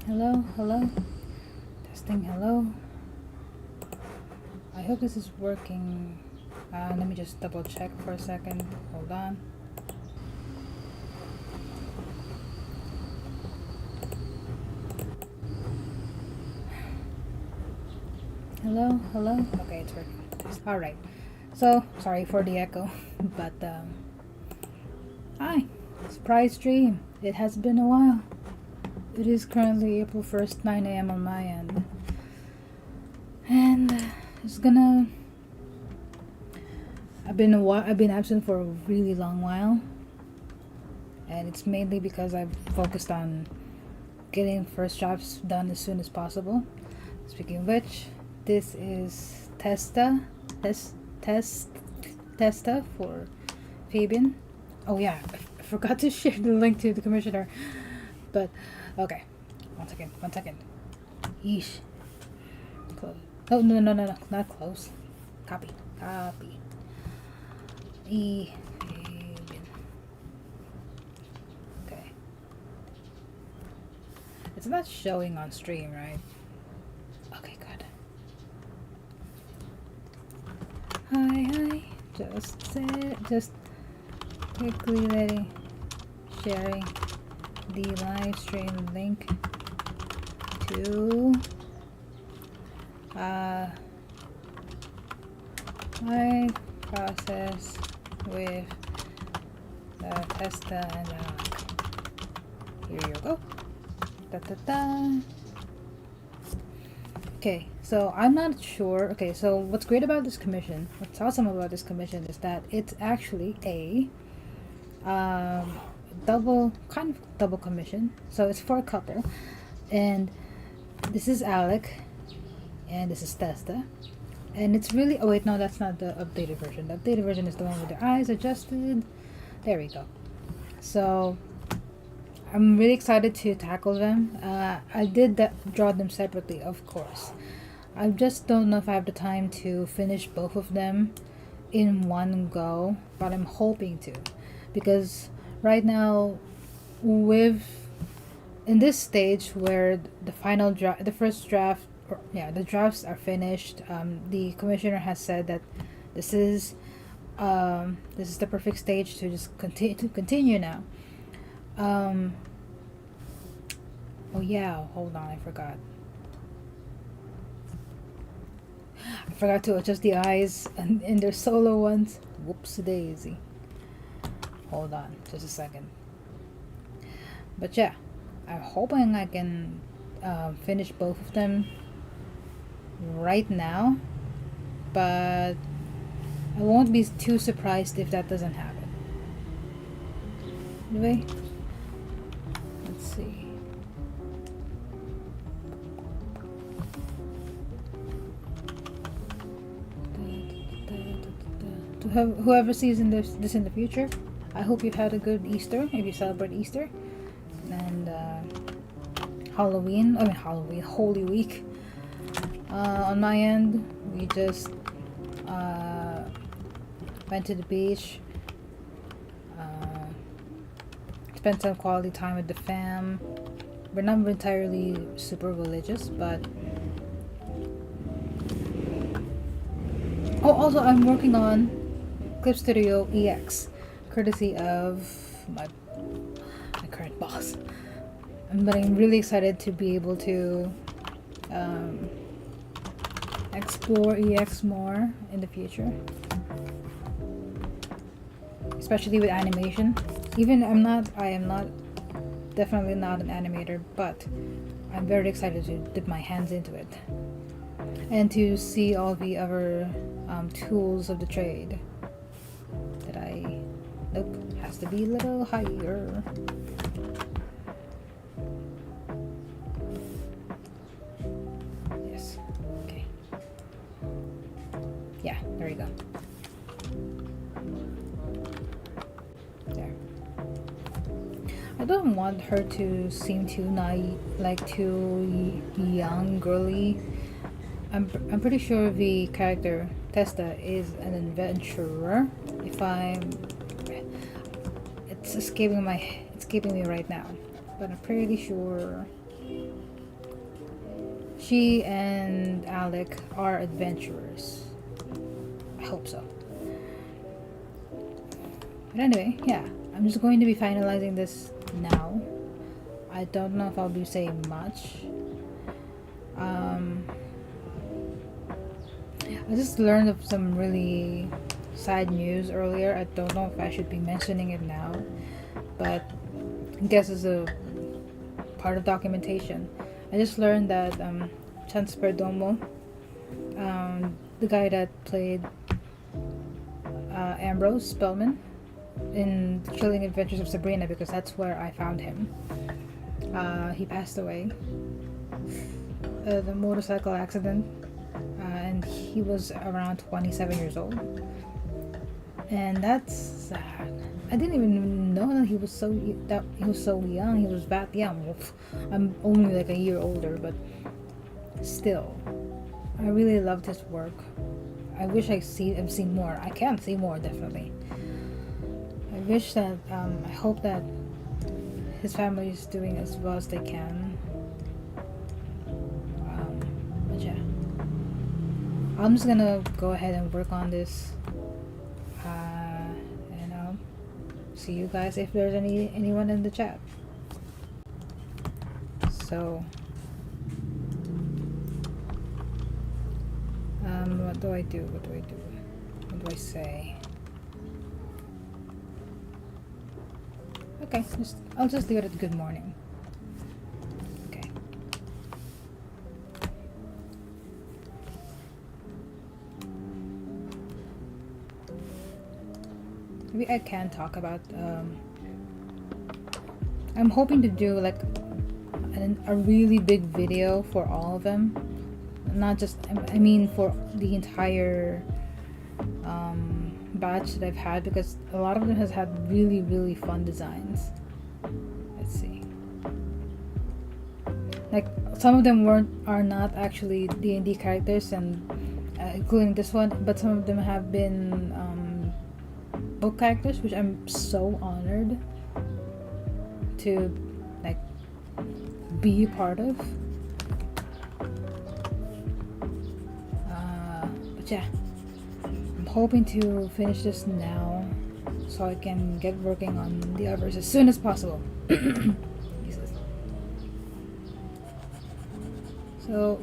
Hello, hello. Testing, hello. I hope this is working. Let me just double check for a second. Hold on. Hello, hello. Okay, it's working. Alright. So, sorry for the echo. But, hi. Surprise stream. It has been a while. It is currently April 1st, 9 a.m. on my end. And it's gonna... I've been absent for a really long while. And it's mainly because I've focused on getting first drafts done as soon as possible. Speaking of which, this is Testha. Testha for Fabian. Oh yeah, I forgot to share the link to the commissioner. But, okay. One second. Yeesh. Close. Oh, no, not close. Copy. Fabian. Okay. It's not showing on stream, right? Okay, good. Hi. Just quickly sharing the live stream link to my process with the Testha and Alec. Here you go. Okay, so I'm not sure. Okay, so what's great about this commission, what's awesome about this commission is that it's actually a double commission. So it's for a couple, and this is Alec, and this is Testha, and it's really, oh wait, no, that's not the updated version. The updated version is the one with the eyes adjusted. There we go. So I'm really excited to tackle them. I did draw them separately, of course. I just don't know if I have the time to finish both of them in one go, but I'm hoping to, because right now, in this stage where the final draft, the first draft, the drafts are finished, the commissioner has said that this is the perfect stage to just continue now. Oh yeah, hold on, I forgot to adjust the eyes in their solo ones. Whoops daisy. Hold on just a second. But yeah, I'm hoping I can finish both of them right now, but I won't be too surprised if that doesn't happen. Anyway, let's see. To whoever sees this in the future, I hope you've had a good Easter, if you celebrate Easter, and Holy Week. On my end, we just went to the beach, spent some quality time with the fam. We're not entirely super religious, but also I'm working on Clip Studio EX, courtesy of my current boss. But I'm really excited to be able to explore EX more in the future, especially with animation. I am definitely not an animator, but I'm very excited to dip my hands into it and to see all the other tools of the trade that has to be a little higher. Yes, okay. Yeah, there you go. There. I don't want her to seem too naive, like too young, girly. I'm pretty sure the character Testha is an adventurer. It's escaping me right now, but I'm pretty sure she and Alec are adventurers. I hope so. But anyway, yeah, I'm just going to be finalizing this now. I don't know if I'll be saying much. I just learned of some really sad news earlier. I don't know if I should be mentioning it now, but I guess it's a part of documentation. I just learned that Chance Perdomo, the guy that played Ambrose Spellman in The Chilling Adventures of Sabrina, because that's where I found him. He passed away. The motorcycle accident, and he was around 27 years old. And that's sad. I didn't even know that he was so young. He was that young. I'm only like a year older, but still, I really loved his work. I wish I've seen more. I can see more, definitely. I wish that I hope that his family is doing as well as they can. But yeah, I'm just gonna go ahead and work on this. And I'll see you guys if there's anyone in the chat. So, what do I do? What do I say? Okay, I'll just leave it at good morning. Okay. Maybe I can talk about. I'm hoping to do like a really big video for all of them, not just. I mean, for the entire batch that I've had, because a lot of them has had really fun designs. Let's see. Like some of them are not actually D&D characters, and including this one, but some of them have been book characters, which I'm so honored to like be a part of. But yeah, I'm hoping to finish this now so I can get working on the others as soon as possible. So,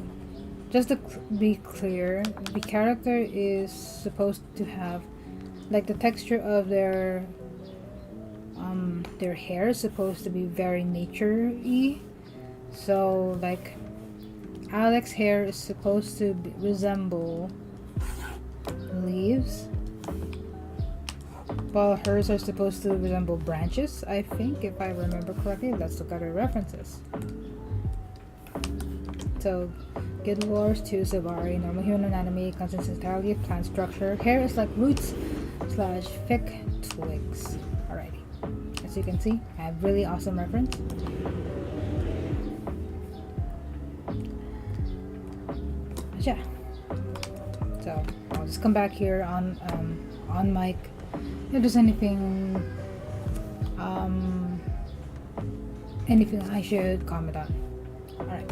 just to be clear, the character is supposed to have, like, the texture of their hair is supposed to be very nature-y. So, like, Alec's hair is supposed to resemble leaves, while hers are supposed to resemble branches, I think, if I remember correctly. Let's look at our references. So, Guild Wars 2, Savari, normal human anatomy, consists entirely of plant structure. Hair is like roots / thick twigs. Alrighty. As you can see, I have really awesome reference. But yeah. So, I'll just come back here on mic if there's anything I should comment on. Alright.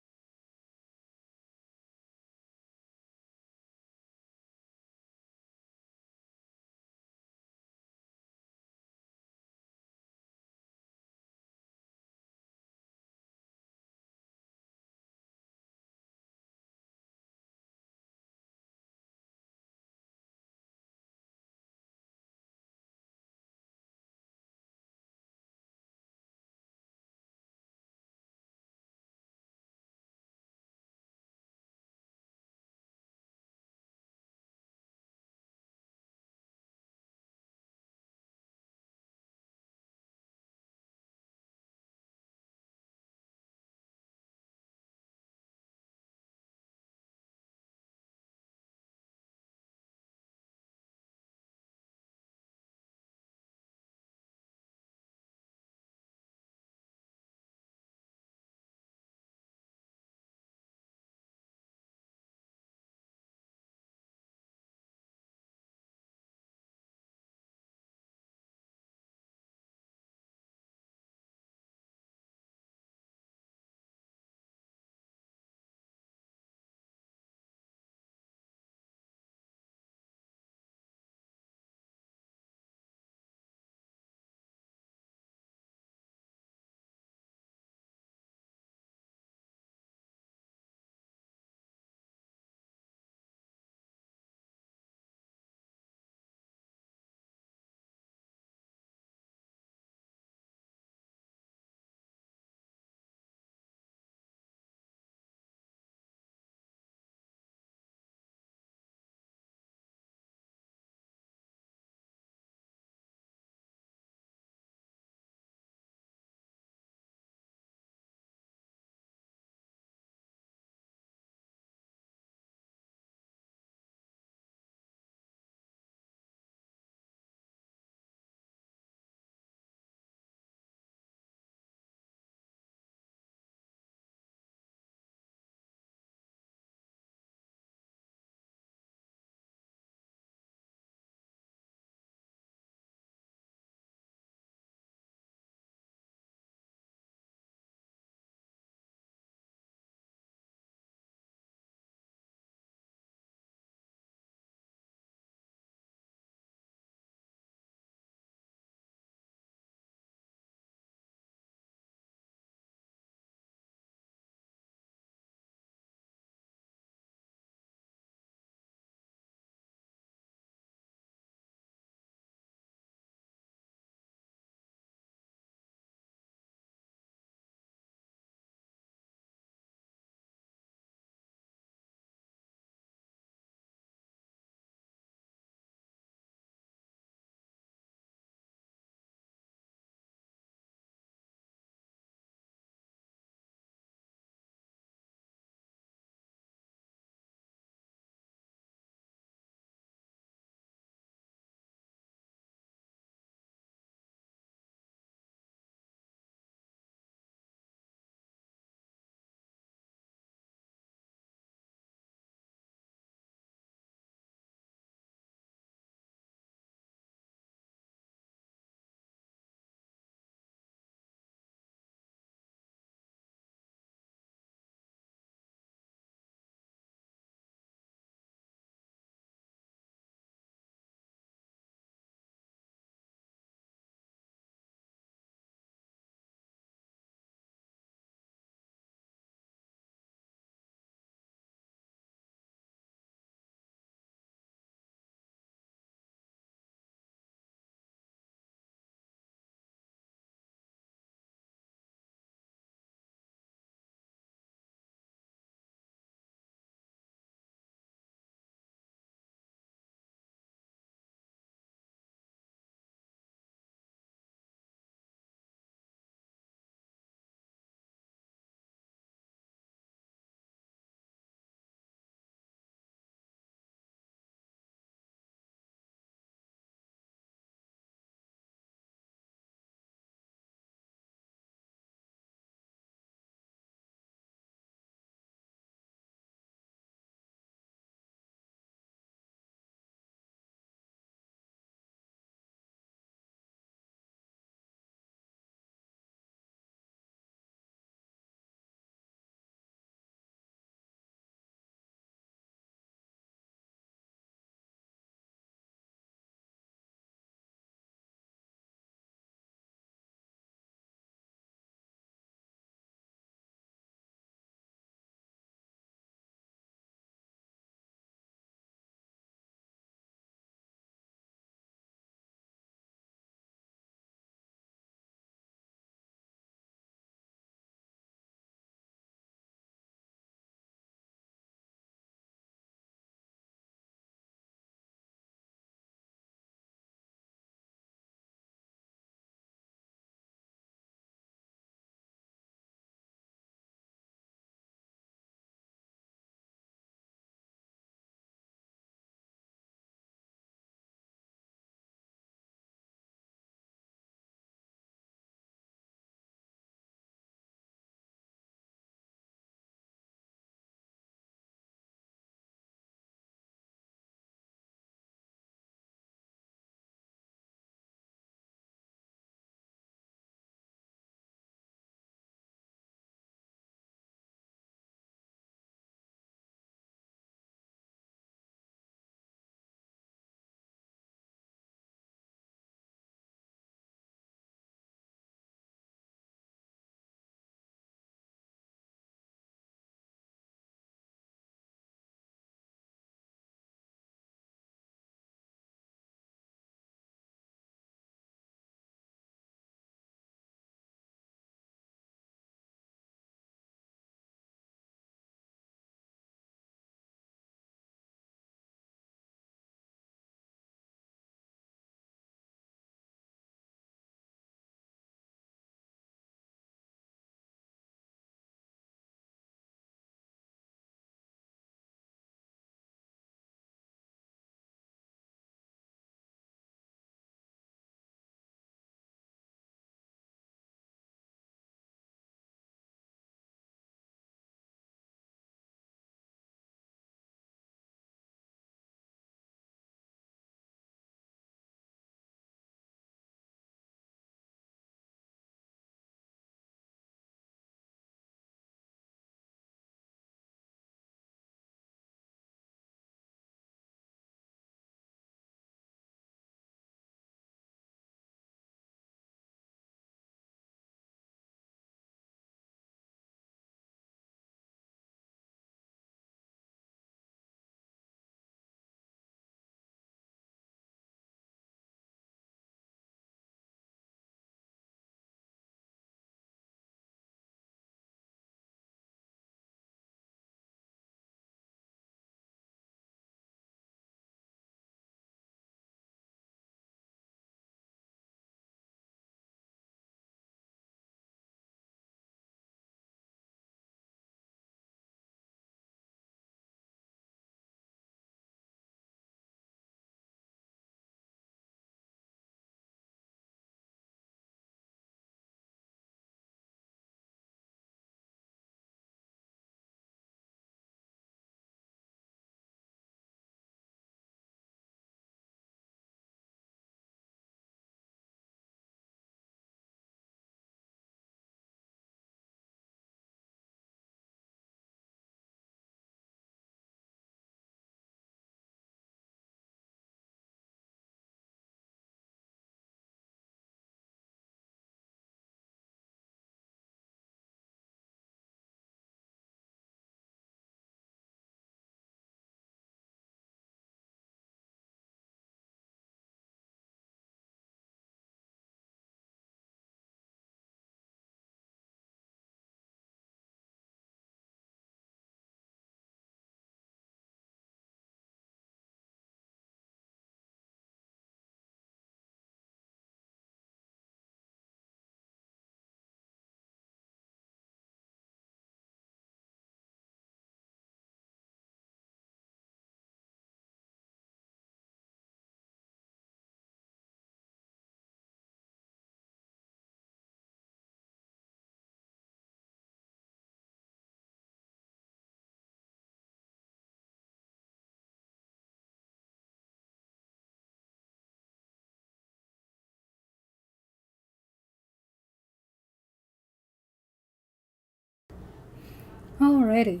Alrighty.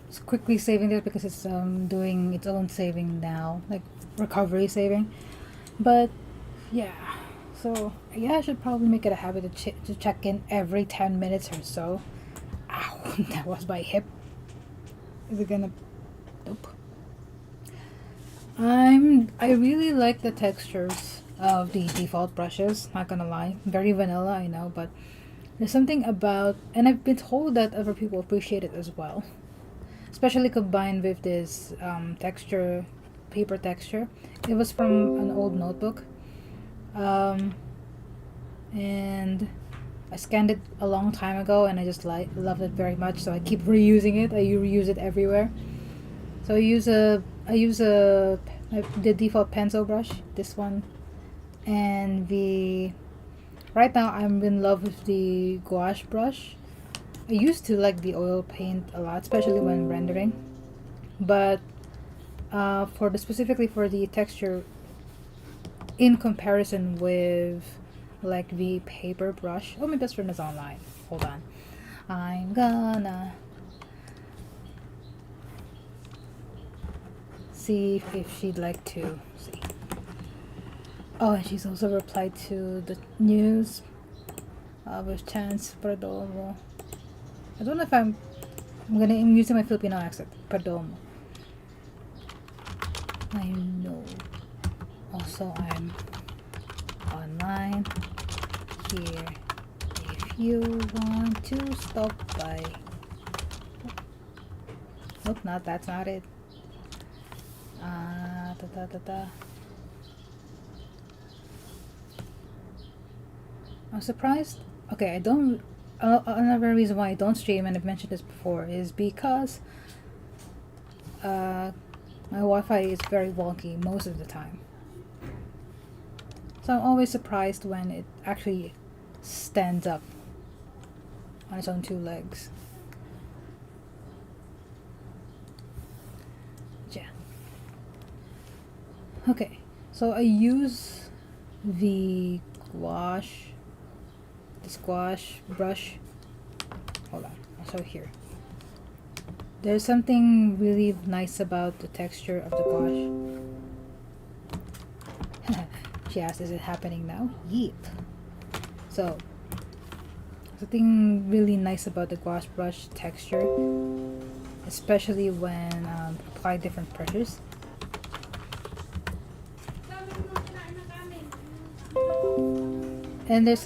It's quickly saving this because it's doing its own saving now, like recovery saving. But yeah, so yeah, I should probably make it a habit to check in every 10 minutes or so. Ow, that was my hip. Is it gonna? Nope. I really like the textures of the default brushes. Not gonna lie, very vanilla, I know, but there's something about, and I've been told that other people appreciate it as well, especially combined with this texture, paper texture. It was from an old notebook, um, and I scanned it a long time ago, and I just loved it very much. So I keep reusing it. I reuse it everywhere. So I use the default pencil brush, this one, and the right now I'm in love with the gouache brush. I used to like the oil paint a lot, especially when rendering, but for the specifically for the texture, in comparison with like the paper brush. Oh, my best friend is online. Hold on, I'm gonna see if she'd like to see. Oh, and she's also replied to the news with Chance Perdomo. I don't know if I'm using my Filipino accent. Perdomo. I know. Also, I'm online here if you want to stop by. Nope, that's not it. I'm surprised. Okay, I don't. Another reason why I don't stream, and I've mentioned this before, is because my Wi-Fi is very wonky most of the time. So I'm always surprised when it actually stands up on its own two legs. Yeah. Okay, so I use the squash brush. Hold on. So here. There's something really nice about the texture of the gouache. She asked, is it happening now? Yeep. So, something really nice about the gouache brush texture, especially when apply different pressures. And there's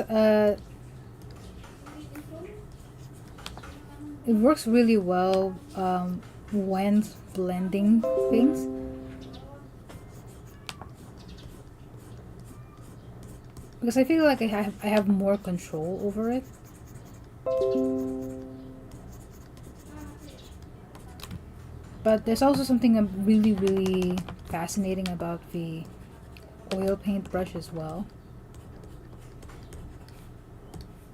it works really well when blending things. Because I feel like I have more control over it. But there's also something really fascinating about the oil paint brush as well.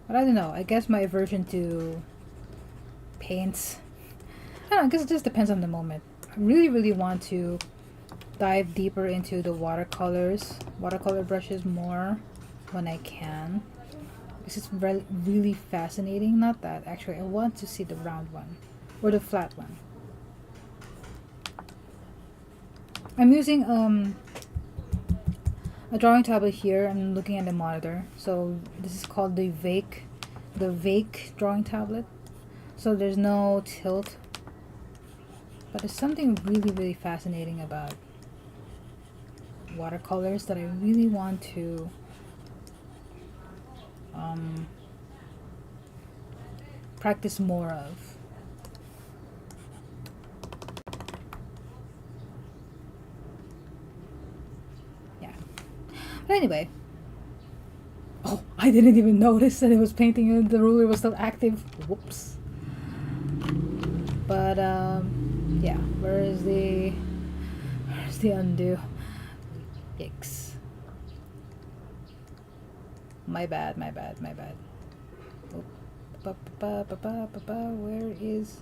But I don't know, I guess my aversion to paints, I don't know, I guess it just depends on the moment. I really want to dive deeper into the watercolor brushes more when I can, because it's really fascinating. Not that, actually I want to see the round one or the flat one. I'm using a drawing tablet here. I'm looking at the monitor. So this is called the Vake drawing tablet. So there's no tilt, but there's something really fascinating about watercolors that I really want to practice more of. Yeah. But anyway. Oh, I didn't even notice that it was painting and the ruler was still active. Whoops. But yeah, where's the undo? Yikes. My bad. Oh, where is?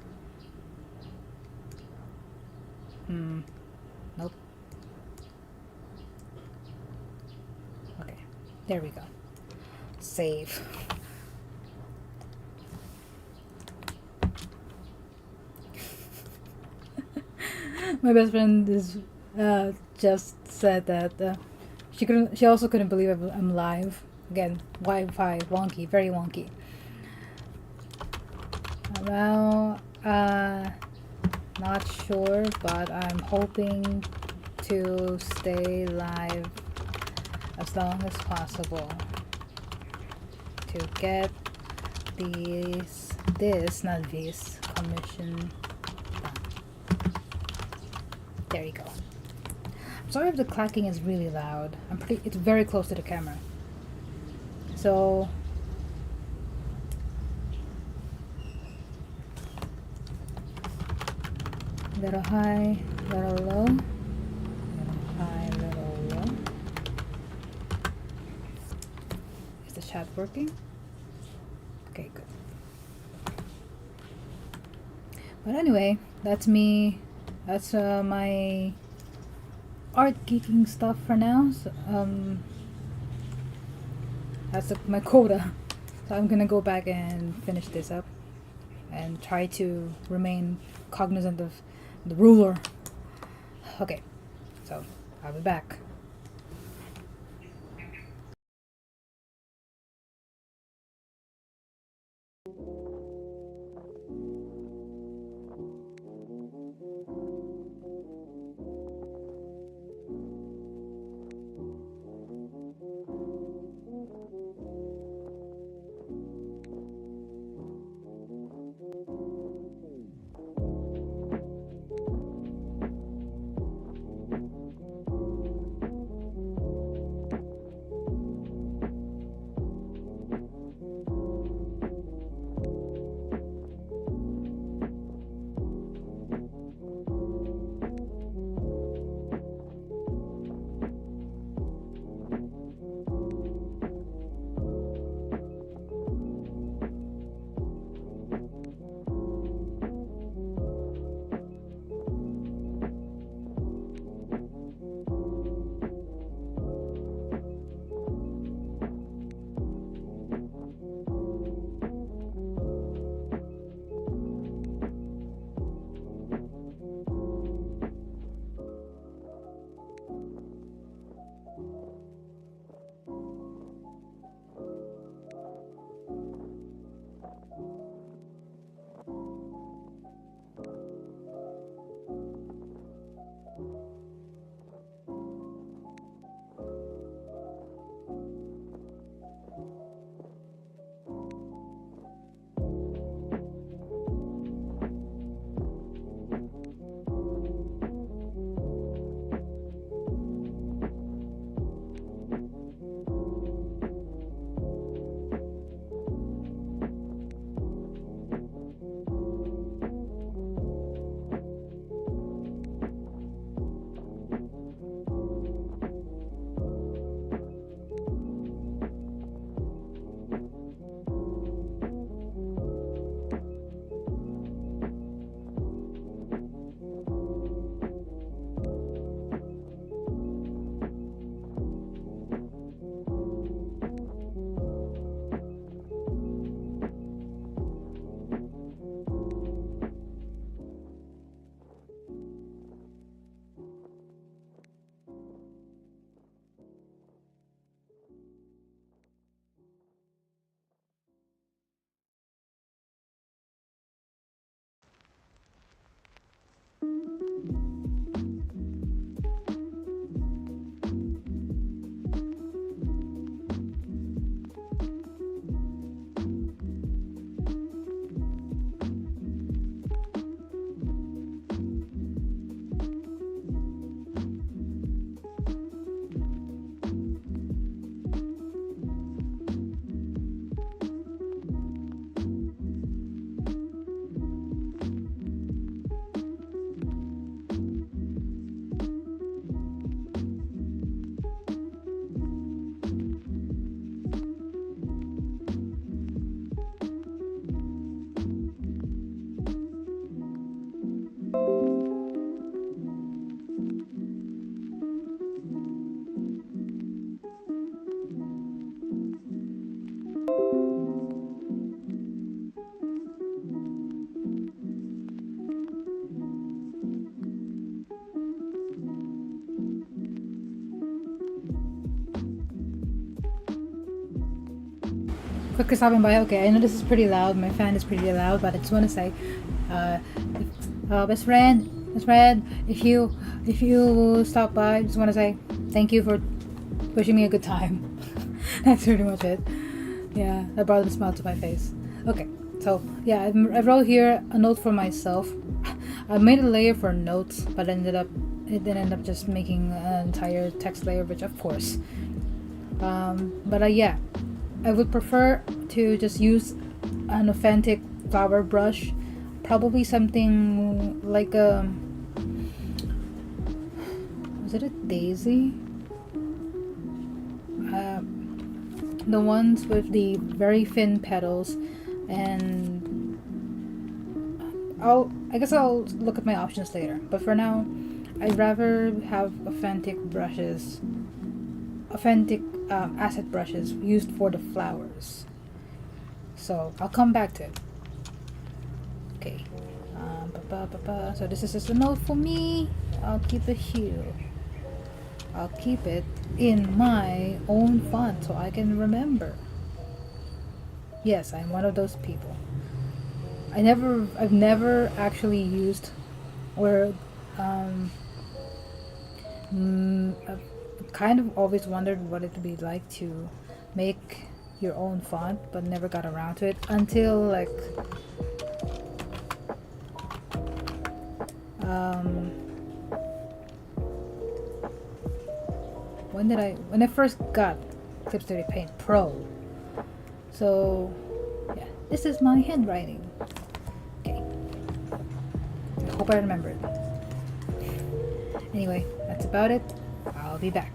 Nope. Okay, there we go. Save. My best friend is just said that she couldn't. She also couldn't believe I'm live again. Wi-Fi wonky, very wonky. Well, not sure, but I'm hoping to stay live as long as possible to get not this commission done. There you go. I'm sorry if the clacking is really loud. It's very close to the camera. So little high, little low, little high, little low. Is the chat working? Okay, good. But anyway, that's me. That's my art geeking stuff for now. So, that's my quota. So I'm gonna go back and finish this up and try to remain cognizant of the ruler. Okay, so I'll be back. quickly stopping by. Okay, I know this is pretty loud. My fan is pretty loud, but I just want to say, uh, best friend, if you stop by, I just want to say thank you for wishing me a good time. That's pretty much it. Yeah, that brought a smile to my face. Okay, so yeah, I wrote here a note for myself. I made a layer for notes, but it ended up just making an entire text layer, which of course. But yeah, I would prefer to just use an authentic flower brush, probably something like a, was it a daisy? The ones with the very thin petals, and I guess I'll look at my options later. But for now, I'd rather have authentic brushes, authentic acid brushes used for the flowers. So I'll come back to it. Okay. So this is just a note for me. I'll keep it here. I'll keep it in my own font so I can remember. Yes, I'm one of those people. I've never actually used, or I've kind of always wondered what it would be like to make your own font, but never got around to it until like when I first got Clip Studio Paint Pro. So yeah, this is my handwriting. Okay, I hope I remember it. Anyway, that's about it. I'll be back.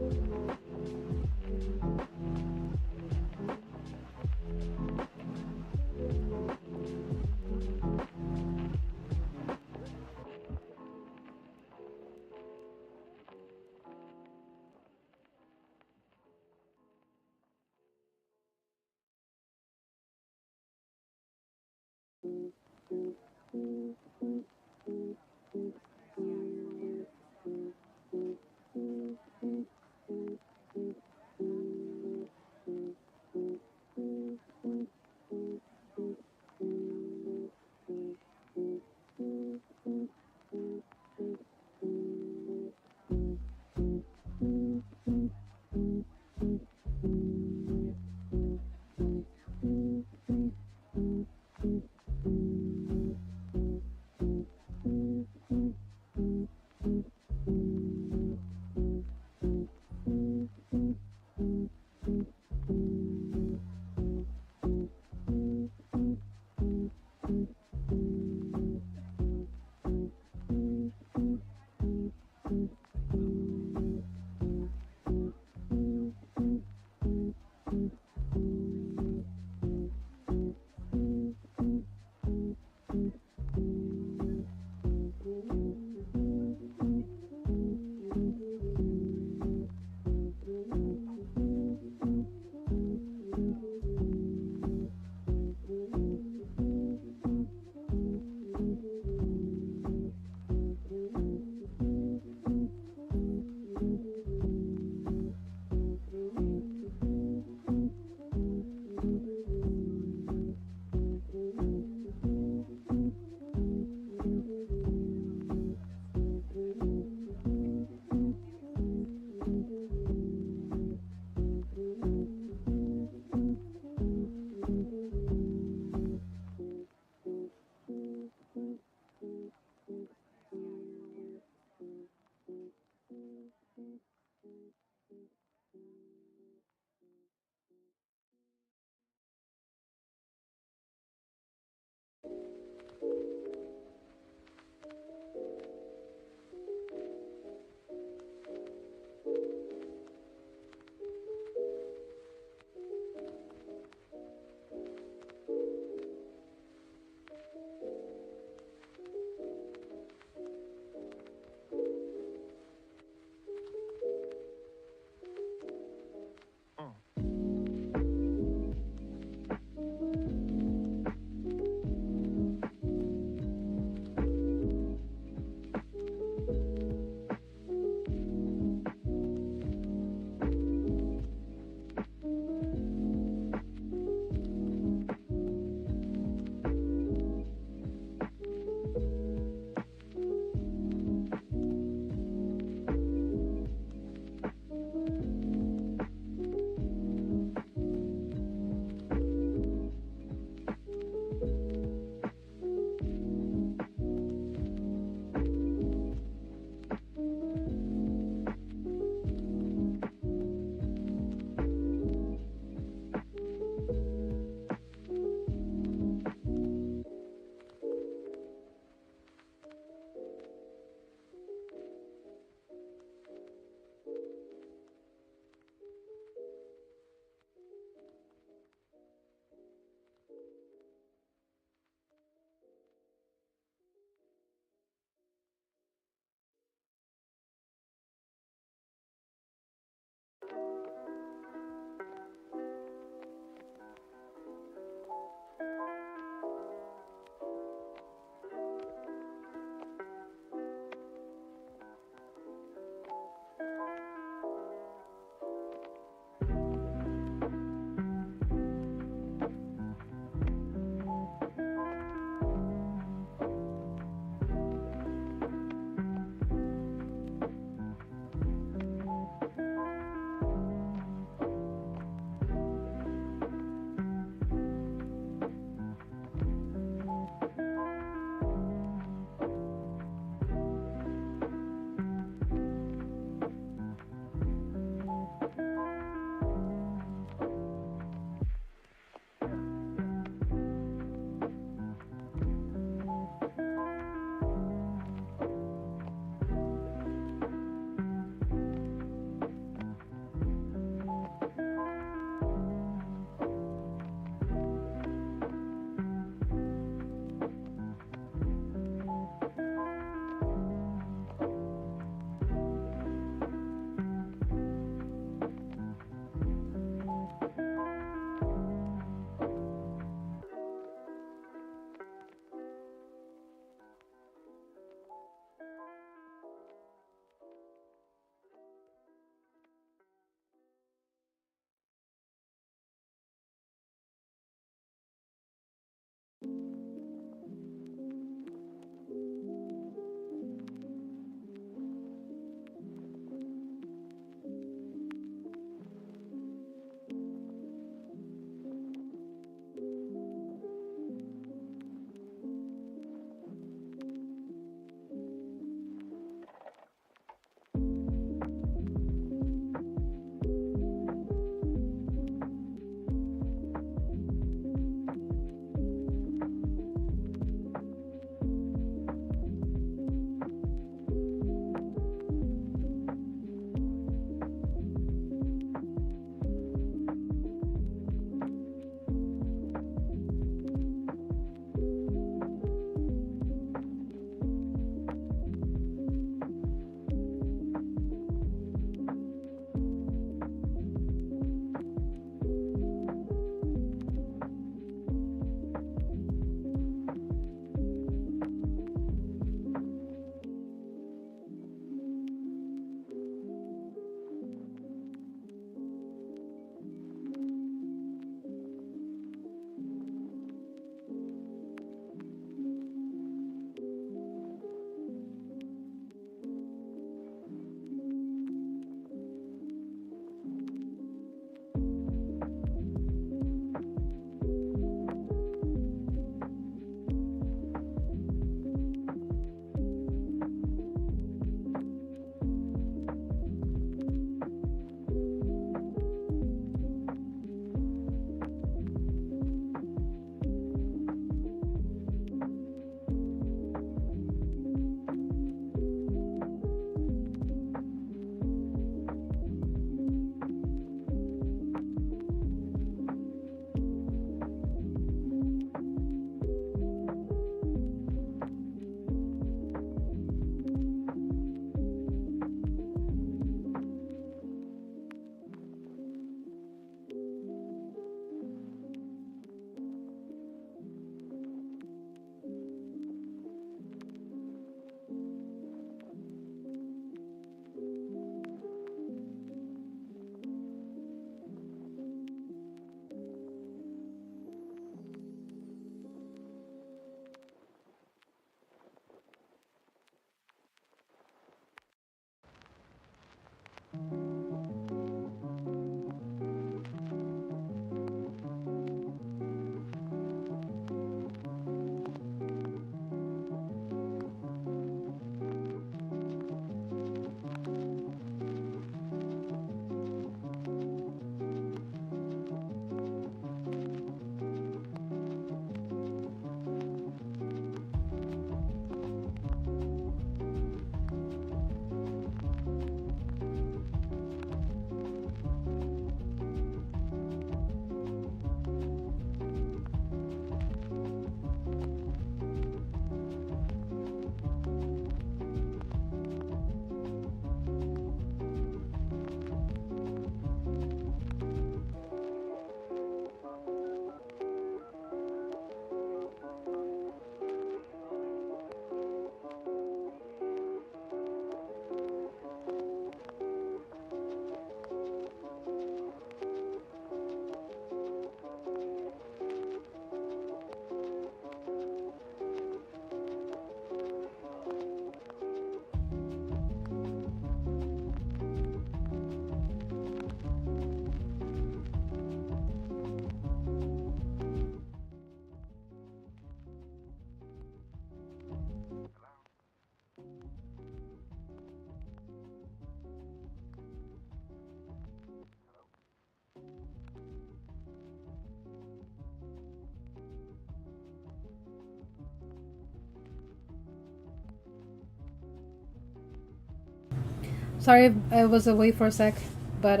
Sorry I was away for a sec, but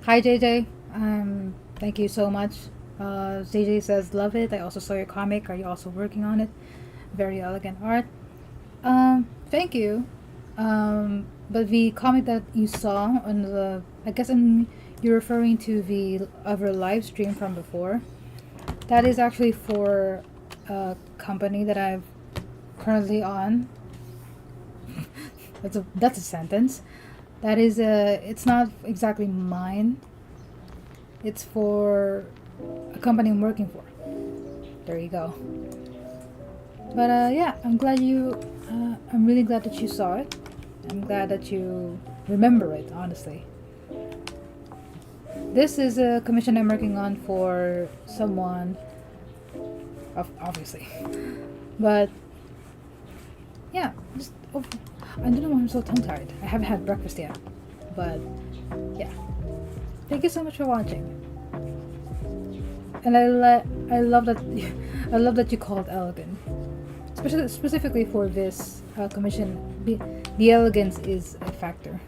hi JJ. Thank you so much. JJ says love it. I also saw your comic. Are you also working on it? Very elegant art. Thank you. But the comic that you saw on the, I guess you're referring to the other live stream from before. That is actually for a company that I've currently on. That's a sentence. That is it's not exactly mine. It's for a company I'm working for. There you go. But yeah, I'm really glad that you saw it. I'm glad that you remember it, honestly. This is a commission I'm working on for someone, obviously. But yeah, I don't know why I'm so tongue-tied. I haven't had breakfast yet. But yeah, thank you so much for watching. And I love that you called elegant, specifically for this commission. The elegance is a factor.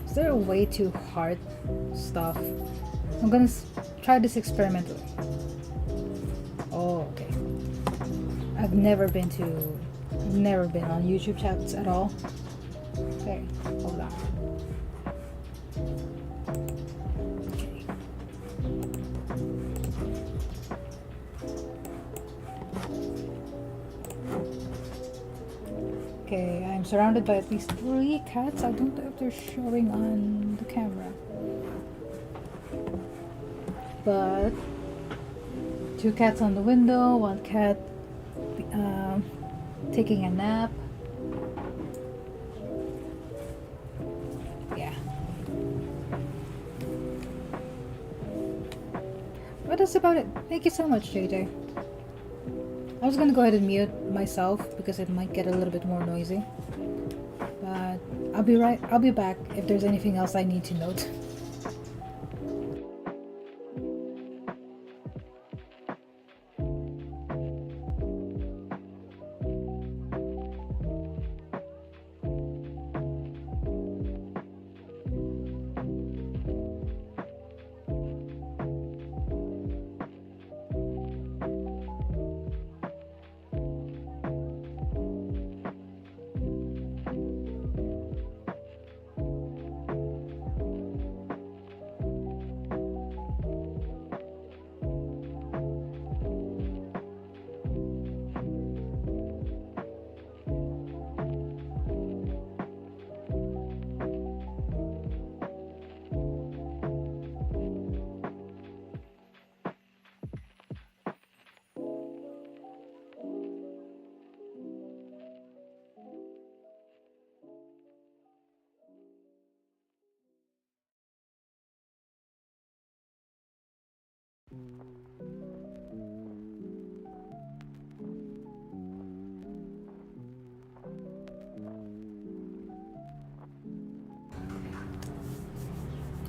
Is there a way to heart stuff? I'm gonna try this experimentally. Oh, okay. I've never been on YouTube chats at all. Okay, hold on. Okay. Okay, I'm surrounded by at least 3 cats. I don't know if they're showing on the camera. But 2 cats on the window, 1 cat taking a nap. Yeah. But that's about it. Thank you so much, JJ. I was gonna go ahead and mute myself because it might get a little bit more noisy. But I'll be back if there's anything else I need to note.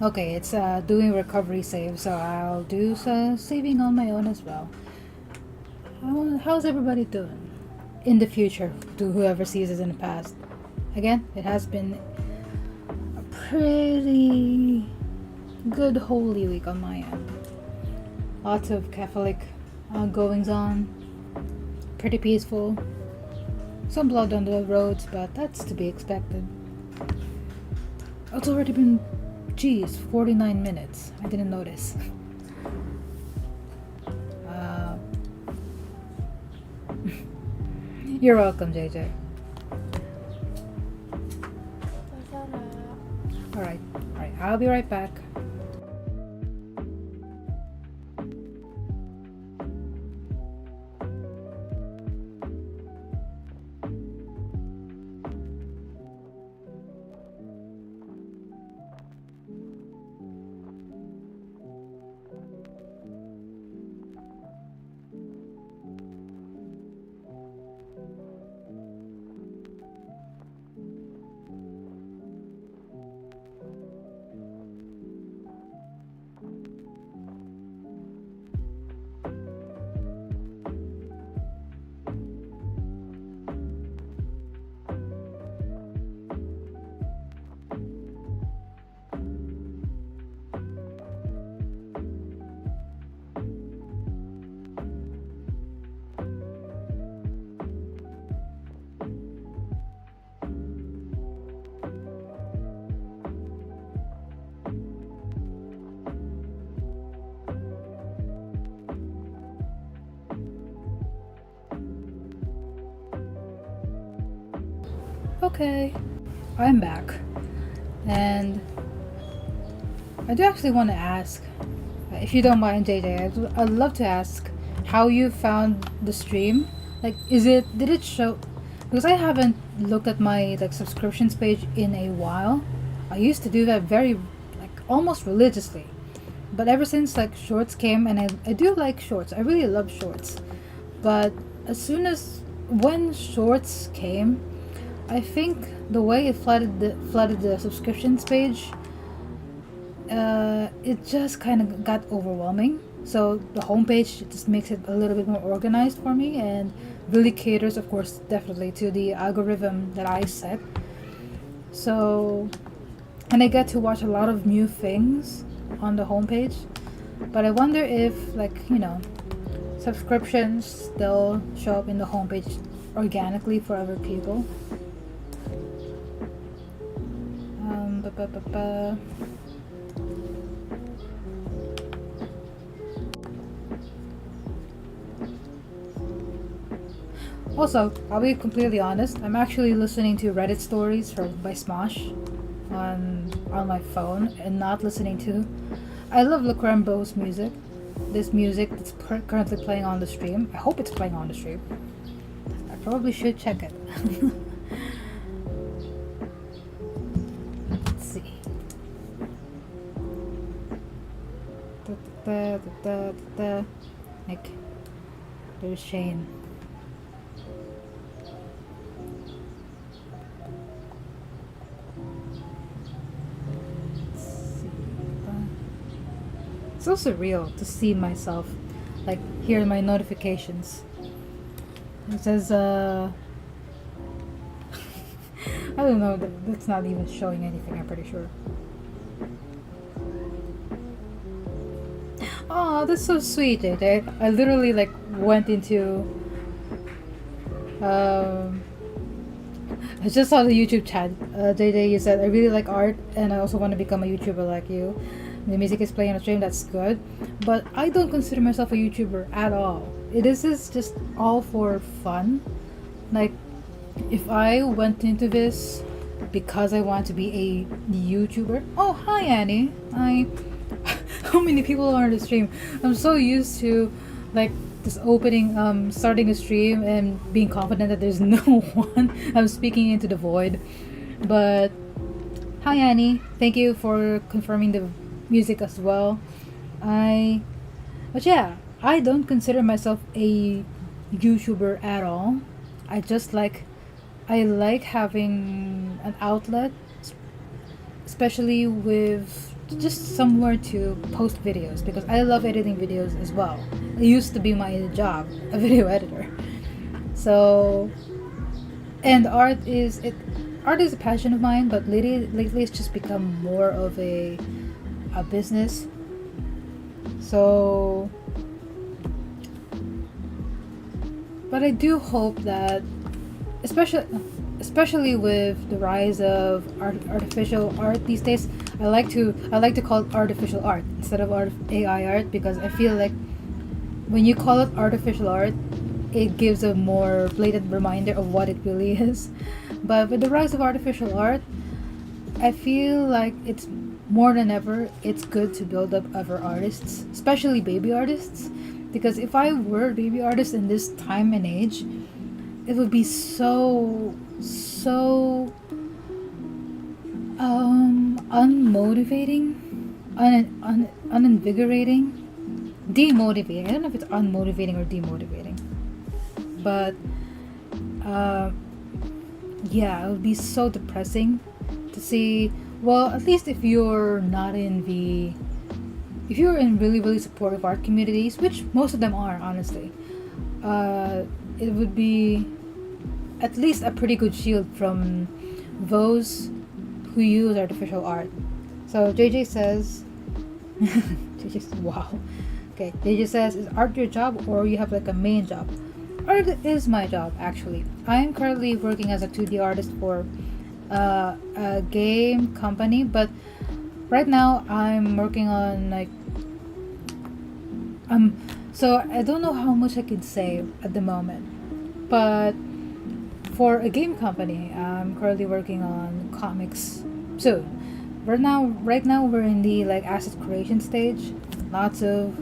Okay, it's doing recovery save, so I'll do some saving on my own as well. How's everybody doing? In the future, to whoever sees it in the past. Again, it has been a pretty good Holy Week on my end. Lots of Catholic goings on. Pretty peaceful. Some blood on the roads, but that's to be expected. It's already been, 49 minutes. I didn't notice. You're welcome, JJ. Alright, I'll be right back. Okay, I'm back, and I do actually want to ask, if you don't mind, JJ, I'd love to ask how you found the stream. Like, did it show? Because I haven't looked at my like subscriptions page in a while. I used to do that very, like, almost religiously, but ever since like shorts came, and I do like shorts. I really love shorts, but as soon as when shorts came, I think the way it flooded the subscriptions page, it just kind of got overwhelming. So the homepage just makes it a little bit more organized for me, and really caters, of course, definitely to the algorithm that I set. So, and I get to watch a lot of new things on the homepage. But I wonder if, like, subscriptions still show up in the homepage organically for other people. Ba, ba, ba, ba. Also, I'll be completely honest, I'm actually listening to Reddit stories by Smosh on my phone, and not listening to... I love Lukrembo's music. This music that's currently playing on the stream. I hope it's playing on the stream. I probably should check it. Let's see. Like, there's Shane. It's so surreal to see myself, like, hear my notifications. It says, I don't know, that's not even showing anything, I'm pretty sure. Oh, that's so sweet, JJ. I literally, like, went into, I just saw the YouTube chat. JJ, you said, I really like art, and I also want to become a YouTuber like you. The music is playing on the stream, that's good. But I don't consider myself a YouTuber at all. This is just all for fun. Like, if I went into this because I want to be a YouTuber... Oh, hi Annie. How many people are on the stream? I'm so used to, like, just starting a stream and being confident that there's no one. I'm speaking into the void. But, hi Annie. Thank you for confirming the music as well. But yeah, I don't consider myself a YouTuber at all. I like having an outlet, especially with just somewhere to post videos, because I love editing videos as well. It used to be my job, a video editor. So, and art is a passion of mine, but lately it's just become more of a business. So, but I do hope that, especially with the rise of artificial art these days, I like to call it artificial art instead of AI art, because I feel like when you call it artificial art, it gives a more blatant reminder of what it really is. But with the rise of artificial art, I feel like it's more than ever, it's good to build up other artists, especially baby artists, because if I were a baby artist in this time and age, it would be so unmotivating, uninvigorating, demotivating. I don't know if it's unmotivating or demotivating, but yeah, it would be so depressing to see. Well, at least if you're in really, really supportive art communities, which most of them are, honestly, it would be at least a pretty good shield from those who use artificial art. So JJ says, JJ says, wow. Okay, JJ says, is art your job or you have like a main job? Art is my job, actually. I am currently working as a 2D artist for a game company, but right now I'm working on like so I don't know how much I could say at the moment, but for a game company. I'm currently working on comics soon. Right now we're in the like asset creation stage. Lots of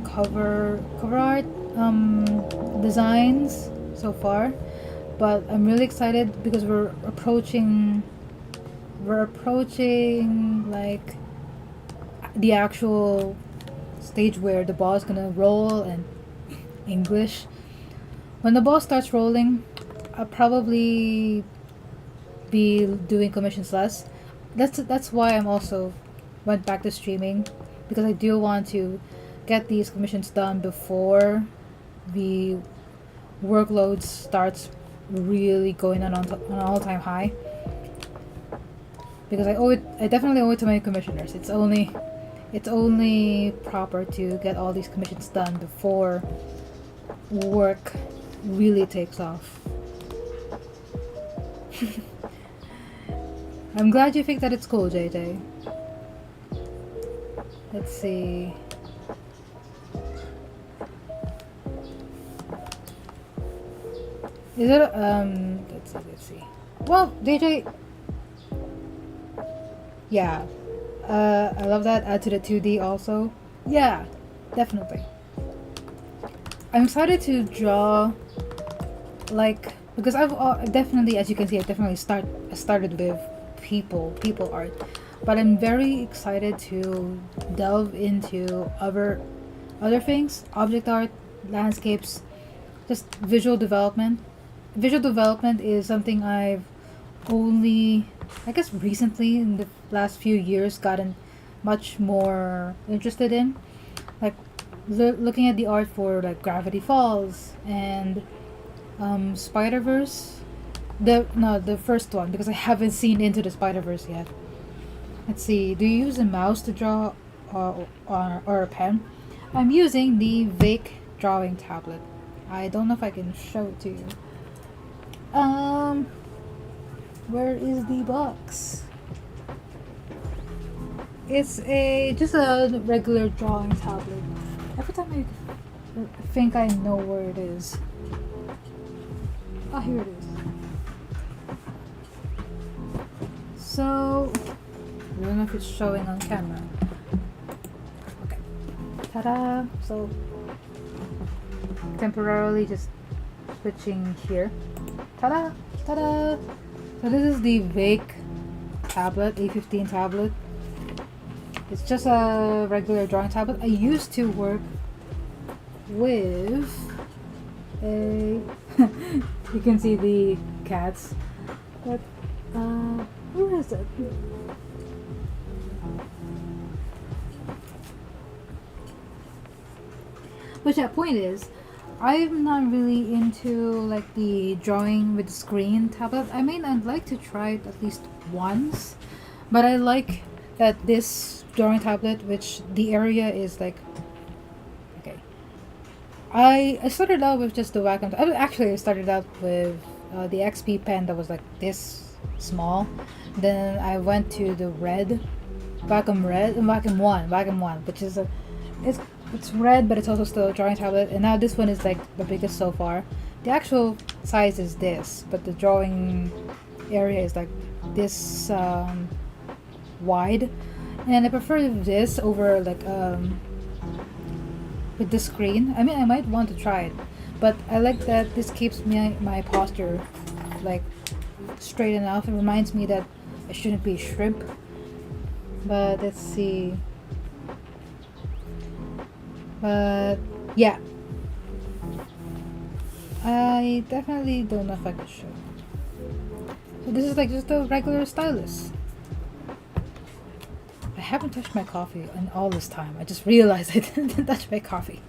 cover art designs so far, but I'm really excited because we're approaching like the actual stage where the ball is gonna roll and English. When the ball starts rolling, I'll probably be doing commissions less. That's why I'm also went back to streaming, because I do want to get these commissions done before the workload starts really going on an all-time high. Because I definitely owe it to my commissioners. It's only proper to get all these commissions done before work really takes off. I'm glad you think that it's cool, JJ. Let's see. Is it let's see. Well, JJ, yeah. I love that. Add to the 2D also. Yeah, definitely. I'm excited to draw, like, because I've definitely, as you can see, I started with people art, but I'm very excited to delve into other things, object art, landscapes, just visual development. Visual development is something I've only, I guess, recently in the last few years gotten much more interested in, like looking at the art for like Gravity Falls and Spider-Verse. The first one, because I haven't seen Into the Spider-Verse yet. Let's see. Do you use a mouse to draw or a pen? I'm using the Vake drawing tablet. I don't know if I can show it to you. Where is the box? It's just a regular drawing tablet. Every time I think I know where it is. Ah, here it is. So, I don't know if it's showing on camera. Okay. Ta-da! So, temporarily just switching here. Ta-da! Ta-da! So this is the Vake tablet, A15 tablet. It's just a regular drawing tablet. I used to work with a you can see the cats, but where is it? But yeah, point is, I'm not really into like the drawing with the screen tablet. I mean, I'd like to try it at least once, but I like that this drawing tablet, which the area is like, okay. I started out with just the Wacom. I started out with the XP pen that was like this small. Then I went to the Wacom One, which is it's red, but it's also still a drawing tablet. And now this one is like the biggest so far. The actual size is this, but the drawing area is like this wide. And I prefer this over like with the screen. I mean, I might want to try it, but I like that this keeps my posture like straight enough. It reminds me that I shouldn't be shrimp. But let's see. But yeah, I definitely don't know if I could show. So this is like just a regular stylus. I haven't touched my coffee in all this time. I just realized I didn't touch my coffee.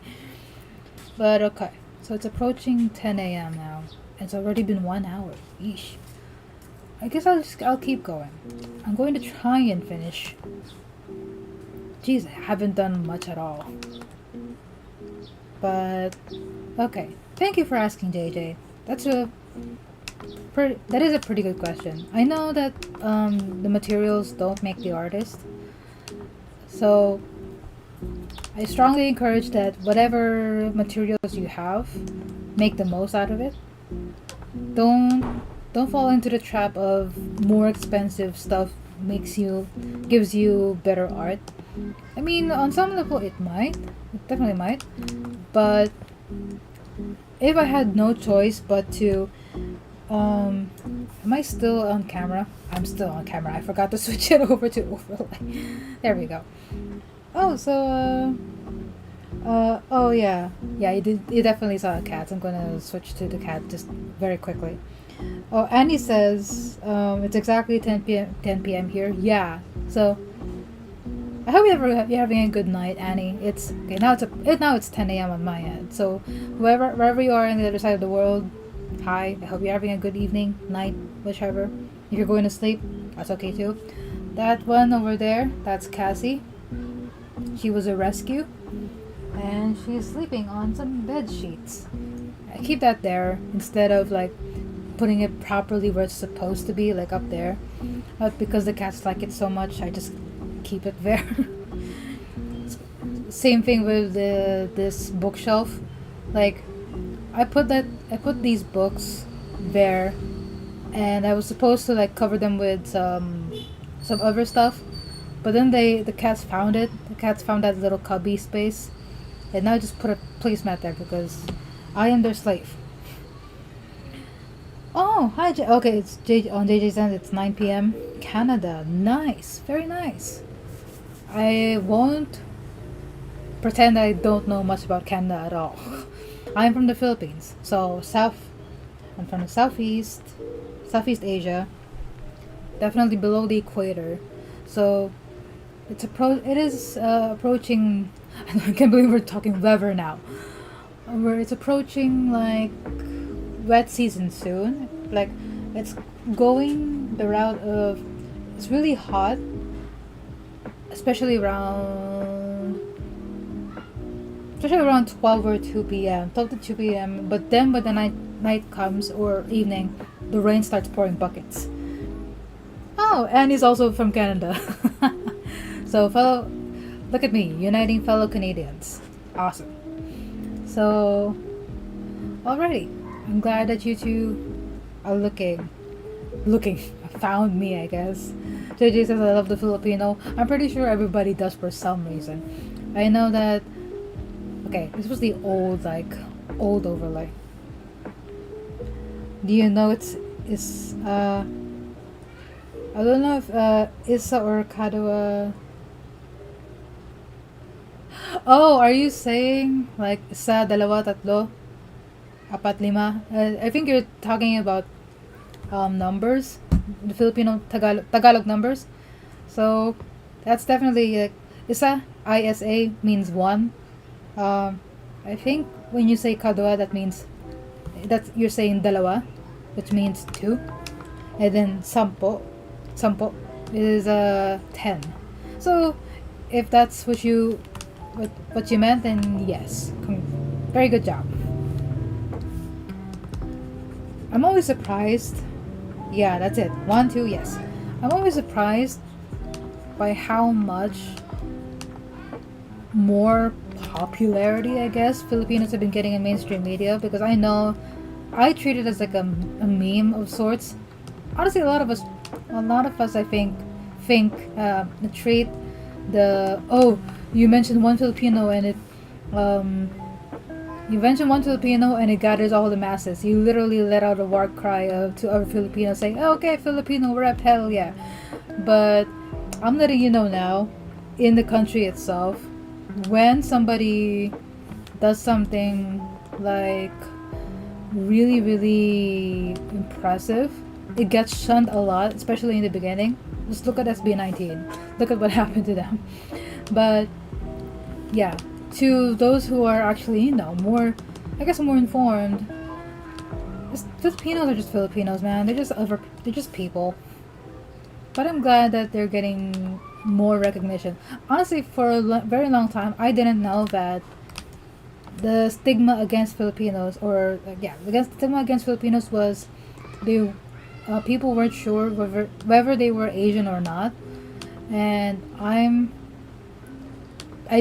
But okay, so it's approaching 10 a.m. now. It's already been 1 hour. Yeesh. I guess I'll keep going. I'm going to try and finish. Jeez, I haven't done much at all. But okay, thank you for asking, JJ. That is a pretty good question. I know that the materials don't make the artist, so I strongly encourage that whatever materials you have, make the most out of it. don't don't fall into the trap of more expensive stuff gives you better art. I mean, on some level it definitely might, but if I had no choice but to, am I still on camera? I'm still on camera. I forgot to switch it over to overlay. There we go. Oh, so oh yeah, yeah. You definitely saw a cat. I'm gonna switch to the cat just very quickly. Oh, Annie says it's exactly 10 p.m. 10 p.m. here. Yeah. So I hope you're having a good night, Annie. It's okay now. Now it's 10 a.m. on my end. So wherever you are on the other side of the world, hi. I hope you're having a good evening, night, whichever. If you're going to sleep, that's okay too. That one over there, that's Cassie. She was a rescue, and she's sleeping on some bed sheets. I keep that there instead of like putting it properly where it's supposed to be, like up there. But because the cats like it so much, I just keep it there. Same thing with this bookshelf. Like I put these books there, and I was supposed to like cover them with some other stuff, but then the cats found it. The cats found that little cubby space, and now I just put a placemat there because I am their slave. Oh, hi, okay, it's on JJ's end. It's 9 p.m. Canada. Nice, very nice. I won't pretend I don't know much about Canada at all. I'm from the Philippines, so I'm from the Southeast Asia, definitely below the equator. So it is approaching. I can't believe we're talking weather now. Where it's approaching like wet season soon. Like it's going the route of it's really hot, especially around 12 or 2 p.m. 12 to 2 p.m. But then when the night comes or evening, the rain starts pouring buckets. Oh, and he's also from Canada. So look at me, uniting fellow Canadians. Awesome. So, alrighty. I'm glad that you two are looking, found me, I guess. JJ says I love the Filipino. I'm pretty sure everybody does for some reason. I know that. Okay, this was the old overlay. Do you know it's I don't know if Isa or Kadua. Oh, are you saying like isa, dalawa, tatlo, apat, lima? I think you're talking about numbers, the Filipino Tagalog numbers. So that's definitely like isa, ISA means one. I think when you say kadwa, that means you're saying dalawa, which means two, and then sampo is 10. So if that's what you meant, then yes, very good job. I'm always surprised. Yeah, that's it. 1, 2, yes. I'm always surprised by how much more popularity, I guess, Filipinos have been getting in mainstream media, because I know I treat it as like a meme of sorts. Honestly, a lot of us I think treat the you mentioned one Filipino and it you mentioned one Filipino and it gathers all the masses. You literally let out a war cry to other Filipinos saying, oh, okay, Filipino rep, hell yeah. But I'm letting you know now, in the country itself, when somebody does something like really, really impressive, it gets shunned a lot, especially in the beginning. Just look at SB19. Look at what happened to them. But yeah, to those who are actually, more informed, Filipinos are just Filipinos, man. They're just people. But I'm glad that they're getting more recognition. Honestly, for a very long time, I didn't know that the stigma against Filipinos, the stigma against Filipinos was people weren't sure whether they were Asian or not, and I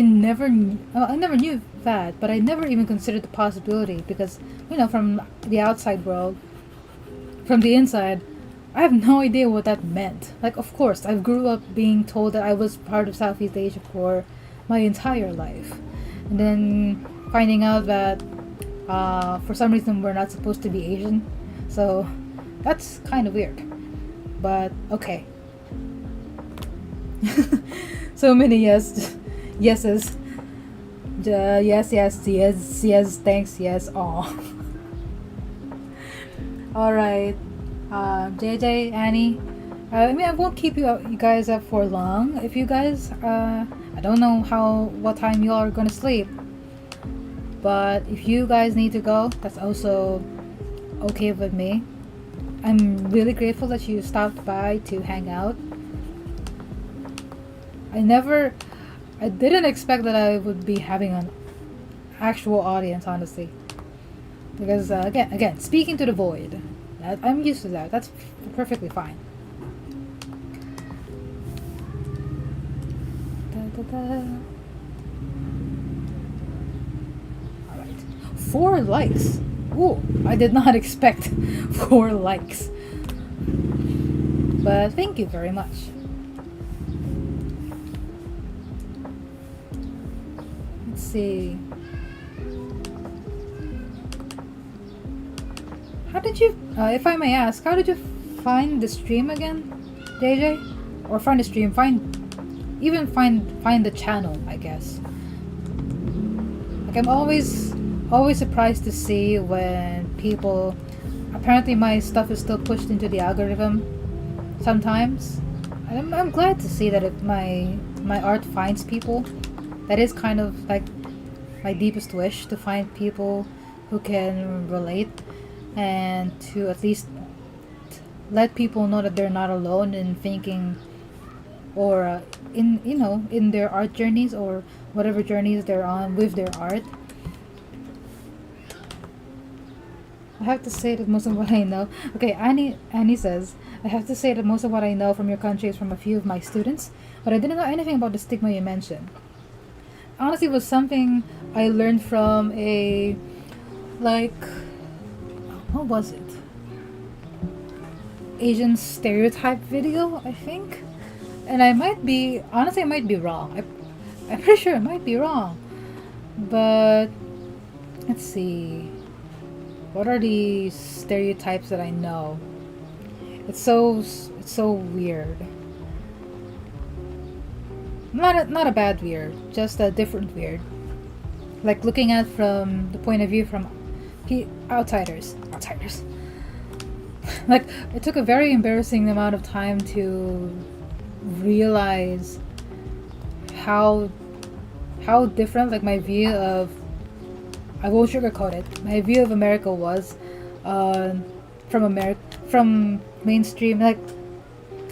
never knew that, but I never even considered the possibility because from the outside world, from the inside, I have no idea what that meant. Like, of course, I grew up being told that I was part of Southeast Asia for my entire life. And then finding out that for some reason we're not supposed to be Asian. So that's kind of weird. But okay. So many yeses. Yes, thanks, yes, aw. Alright. JJ, Annie. I mean, I won't keep you guys up for long. If you guys, I don't know what time you all are gonna sleep. But if you guys need to go, that's also okay with me. I'm really grateful that you stopped by to hang out. I didn't expect that I would be having an actual audience, honestly. Because again, speaking to the void, I'm used to that. That's perfectly fine. Alright. 4 likes. Ooh, I did not expect 4 likes. But thank you very much. Let's see. How did you, if I may ask, how did you find the stream again, JJ? Or find the stream, find the channel, I guess. Like, I'm always surprised to see when people, apparently my stuff is still pushed into the algorithm sometimes. And I'm glad to see that my art finds people. That is kind of like my deepest wish, to find people who can relate and to at least let people know that they're not alone in thinking or in their art journeys or whatever journeys they're on with their art. I have to say that most of what I know. Okay, Annie says, I have to say that most of what I know from your country is from a few of my students, but I didn't know anything about the stigma you mentioned. Honestly, it was something I learned from a, like, what was it? Asian stereotype video, I think? And I might be wrong. I'm pretty sure I might be wrong. But, let's see. What are the stereotypes that I know? It's so weird. Not a bad weird, just a different weird. Like looking at from the point of view from outsiders. Like, it took a very embarrassing amount of time to realize how different, like, my view of, I won't sugarcoat it, my view of America was from mainstream. Like,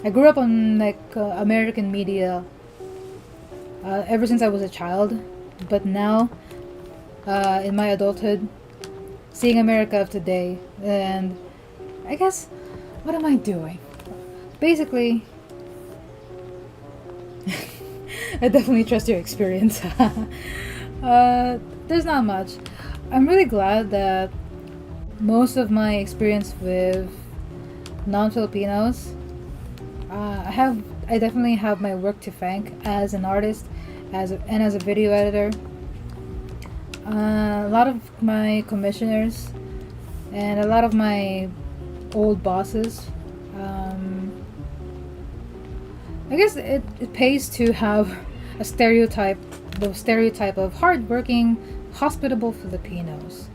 I grew up on American media ever since I was a child, but now in my adulthood, seeing America of today, and I guess, what am I doing? Basically, I definitely trust your experience. There's not much. I'm really glad that most of my experience with non-Filipinos, I definitely have my work to thank as an artist, as a video editor. A lot of my commissioners and a lot of my old bosses. I guess it pays to have the stereotype of hardworking, hospitable Filipinos.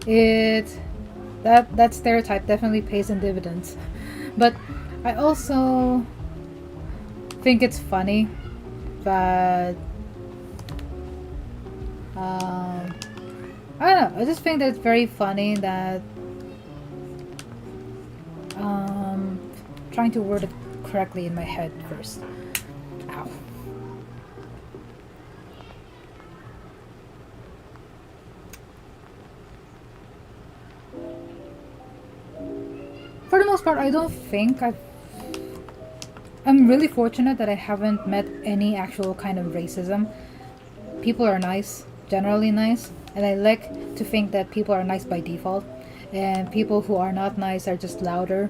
That stereotype definitely pays in dividends. But I also think it's funny that I don't know. I just think that it's very funny that trying to word it correctly in my head first. Ow. For the most part, I don't think I'm really fortunate that I haven't met any actual kind of racism. People are nice, generally nice, and I like to think that people are nice by default. and people who are not nice are just louder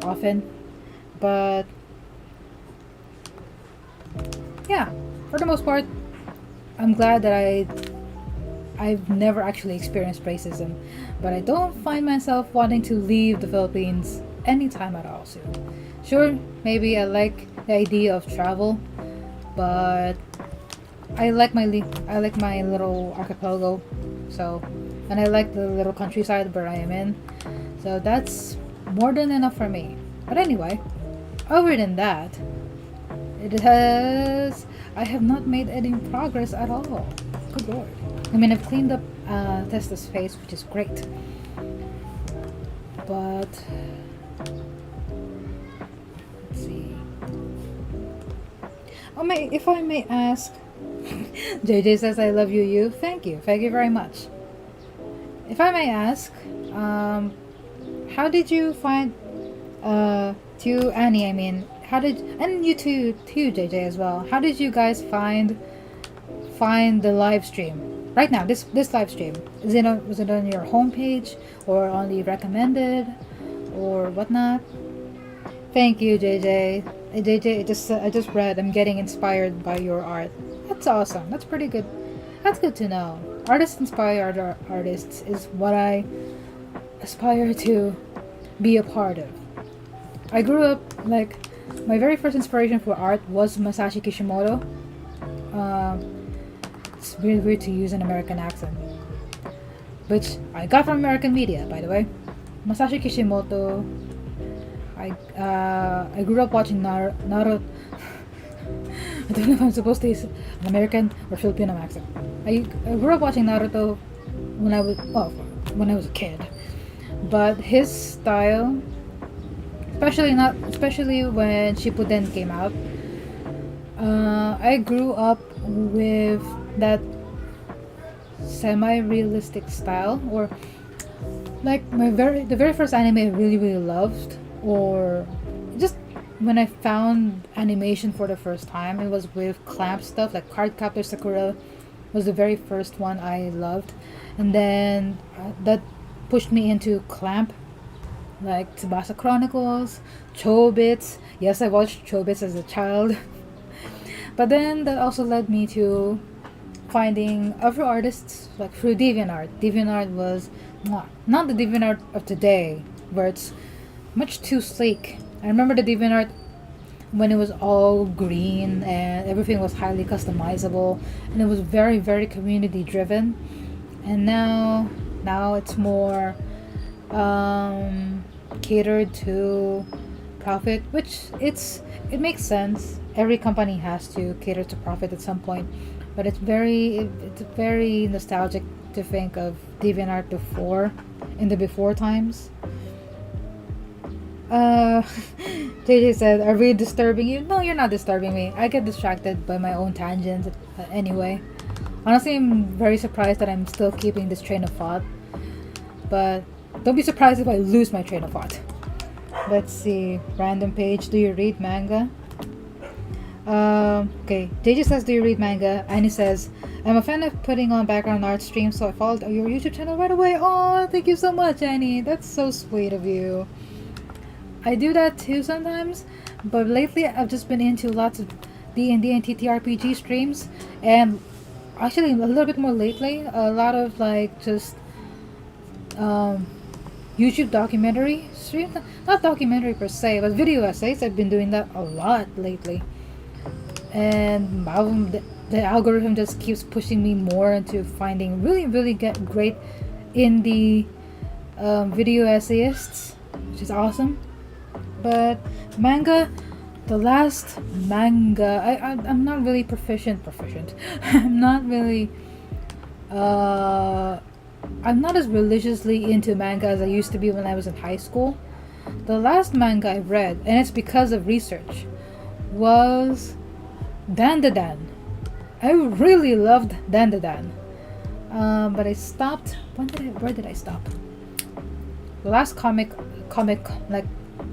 often. But yeah, for the most part, I'm glad that I've never actually experienced racism, but I don't find myself wanting to leave the Philippines anytime at all soon. Sure, maybe I like the idea of travel, but I like my little archipelago, so, and I like the little countryside where I am in, so that's more than enough for me. But anyway, other than that, it has I have not made any progress at all. Good lord. I mean, I've cleaned up Testa's face, which is great, but let's see. If I may ask, JJ says I love you. You, thank you very much. If I may ask, how did you find to Annie? I mean, how did and you too JJ as well? How did you guys find the live stream right now? This live stream was it on your homepage or on the recommended or whatnot? Thank you, JJ. Hey, JJ, I just read. I'm getting inspired by your art. That's awesome. That's pretty good. That's good to know. Artists inspire other artists is what I aspire to be a part of. I grew up like my very first inspiration for art was Masashi Kishimoto. It's really weird to use an American accent, which I got from American media, by the way. Masashi Kishimoto. I grew up watching Naruto. I don't know if I'm supposed to use an American or Filipino accent. I grew up watching Naruto when I was a kid, but his style, especially when Shippuden came out, I grew up with that semi-realistic style, or like the very first anime I really loved, or just when I found animation for the first time, it was with clamp stuff like Cardcaptor Sakura was the very first one I loved, and then that pushed me into clamp like Tsubasa Chronicles, Chobits. Yes, I watched Chobits as a child. But then that also led me to finding other artists like through DeviantArt. DeviantArt was not the DeviantArt of today, where it's much too sleek. I remember the DeviantArt when it was all green and everything was highly customizable, and it was very community driven. And now it's more catered to profit, which it makes sense. Every company has to cater to profit at some point, but it's very nostalgic to think of DeviantArt in the before times. JJ said, "Are we disturbing you?" No, you're not disturbing me. I get distracted by my own tangents anyway. Honestly, I'm very surprised that I'm still keeping this train of thought, but don't be surprised if I lose my train of thought. Let's see. Random page. Do you read manga? Okay. JJ says, do you read manga? Annie says, I'm a fan of putting on background art streams, so I followed your YouTube channel right away. Oh, thank you so much, Annie. That's so sweet of you. I do that too sometimes, but lately I've just been into lots of D&D and TTRPG streams, and actually a little bit more lately, a lot of like just YouTube documentary streams. Not documentary per se, but video essays. I've been doing that a lot lately, and the algorithm just keeps pushing me more into finding really get great indie video essayists, which is awesome. But manga, the last manga, I'm not really proficient. I'm not really I'm not as religiously into manga as I used to be when I was in high school. The last manga I read, and it's because of research, was Dandadan. I really loved Dandadan. But I stopped. Where did I stop? The last comic like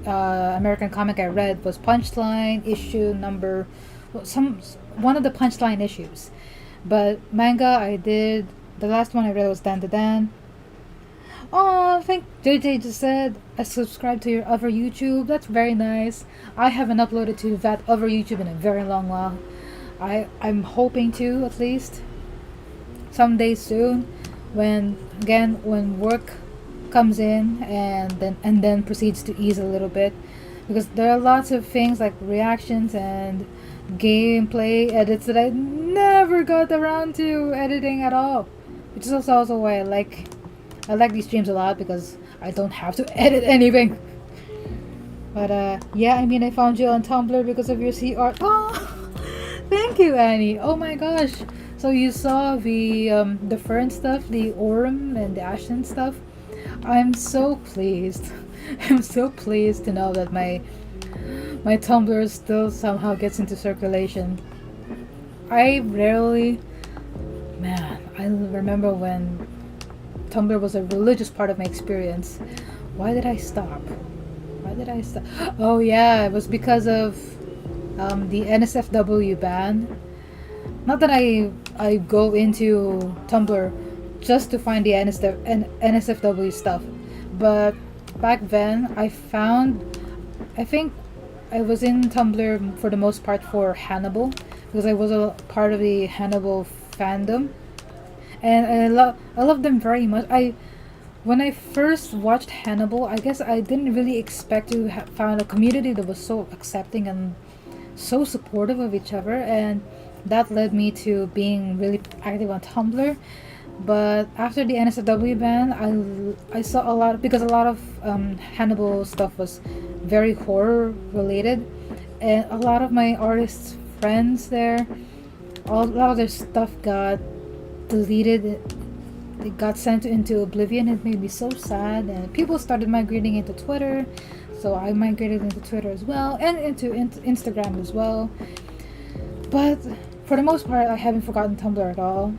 American comic I read was Punchline issue number one of the Punchline issues. But manga the last one I read was Dandadan. Oh, thank JJ just said I subscribe to your other YouTube. That's very nice. I haven't uploaded to that other YouTube in a very long while. I'm hoping to at least someday soon, when work comes in and then proceeds to ease a little bit, because there are lots of things like reactions and gameplay edits that I never got around to editing at all, which is also why I like these streams a lot, because I don't have to edit anything. But yeah, I mean, I found you on Tumblr because of your sea art. Oh, thank you, Annie. Oh my gosh. So you saw the fern stuff, the Orem and the Ashen stuff. I'm so pleased. I'm so pleased to know that my Tumblr still somehow gets into circulation. I rarely, man, I remember when Tumblr was a religious part of my experience. Why did I stop? Why did I stop? Oh yeah, it was because of the NSFW ban. Not that I go into Tumblr just to find the NSFW stuff, but back then I think I was in Tumblr for the most part for Hannibal, because I was a part of the Hannibal fandom, and I love them very much. When I first watched Hannibal, I guess I didn't really expect to find a community that was so accepting and so supportive of each other, and that led me to being really active on Tumblr. But after the NSFW ban, I saw a lot, because a lot of Hannibal stuff was very horror related, and a lot of my artists friends there, a lot of their stuff got deleted. It got sent into oblivion. It made me so sad, and people started migrating into Twitter, so I migrated into Twitter as well, and into Instagram as well. But for the most part, I haven't forgotten Tumblr at all.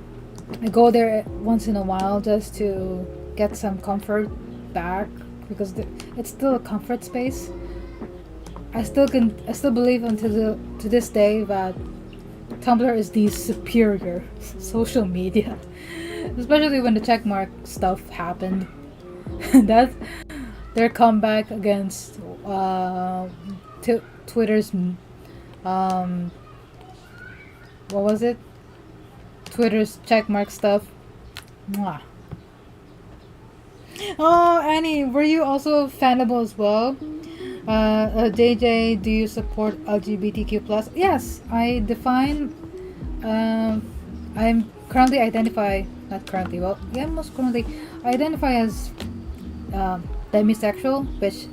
I go there once in a while just to get some comfort back, because it's still a comfort space. I still believe to this day that Tumblr is the superior social media, especially when the checkmark stuff happened. That's their comeback against Twitter's what was it? Twitter's checkmark stuff. Mwah. Oh, Annie, were you also fanable as well? JJ, do you support LGBTQ+? Yes, I define. I'm currently not currently, well, yeah, most currently, I identify as demisexual, which,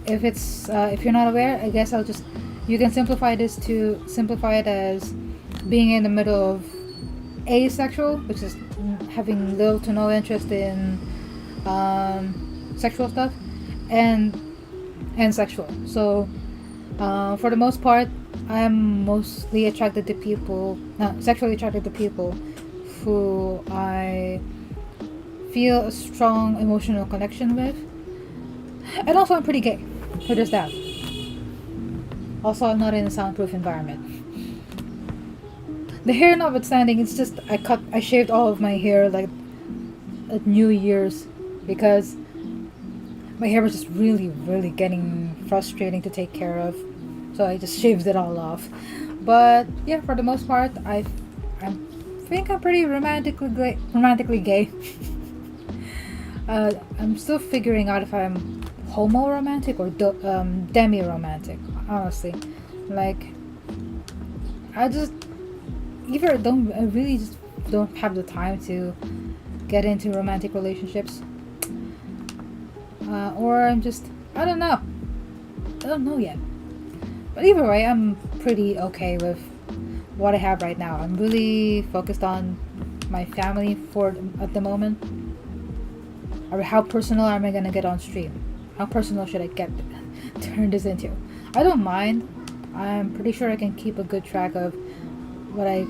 if you're not aware, I guess you can simplify it as being in the middle of asexual, which is having little to no interest in sexual stuff, and sexual. So for the most part, I'm mostly sexually attracted to people who I feel a strong emotional connection with, and also I'm pretty gay, so there's that. Also, I'm not in a soundproof environment. The hair notwithstanding, it's just I shaved all of my hair like at New Year's, because my hair was just really, really getting frustrating to take care of. So I just shaved it all off. But yeah, for the most part, I think I'm pretty romantically gay. I'm still figuring out if I'm homo-romantic or demi-romantic, honestly. Like, I really just don't have the time to get into romantic relationships. Or I don't know yet. But either way, I'm pretty okay with what I have right now. I'm really focused on my family at the moment. Or how personal am I gonna get on stream? How personal should I turn this into? I don't mind. I'm pretty sure I can keep a good track of what I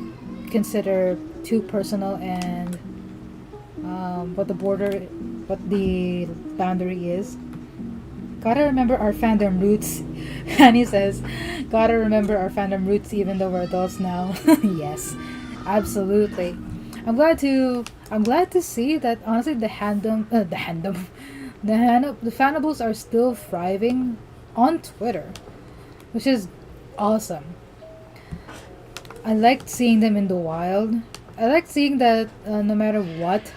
consider too personal and what the boundary is. Gotta remember our fandom roots. Annie says, gotta remember our fandom roots even though we're adults now. Yes, absolutely. I'm glad to see that honestly the fanables are still thriving on Twitter, which is awesome. I liked seeing them in the wild. I like seeing that no matter what,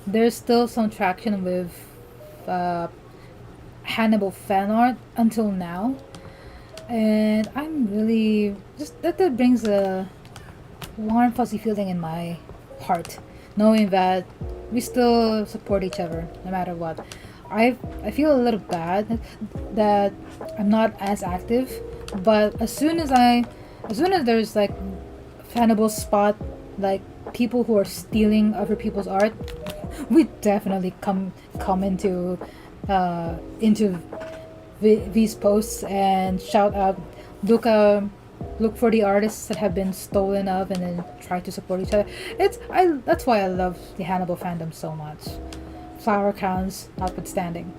there's still some traction with uh, Hannibal fan art until now, and I'm really just that brings a warm fuzzy feeling in my heart, knowing that we still support each other no matter what. I feel a little bad that I'm not as active, but as soon as there's like Hannibal spot like people who are stealing other people's art, we definitely come into these posts and shout out, look look for the artists that have been stolen of, and then try to support each other. That's why I love the Hannibal fandom so much. Flower crowns notwithstanding.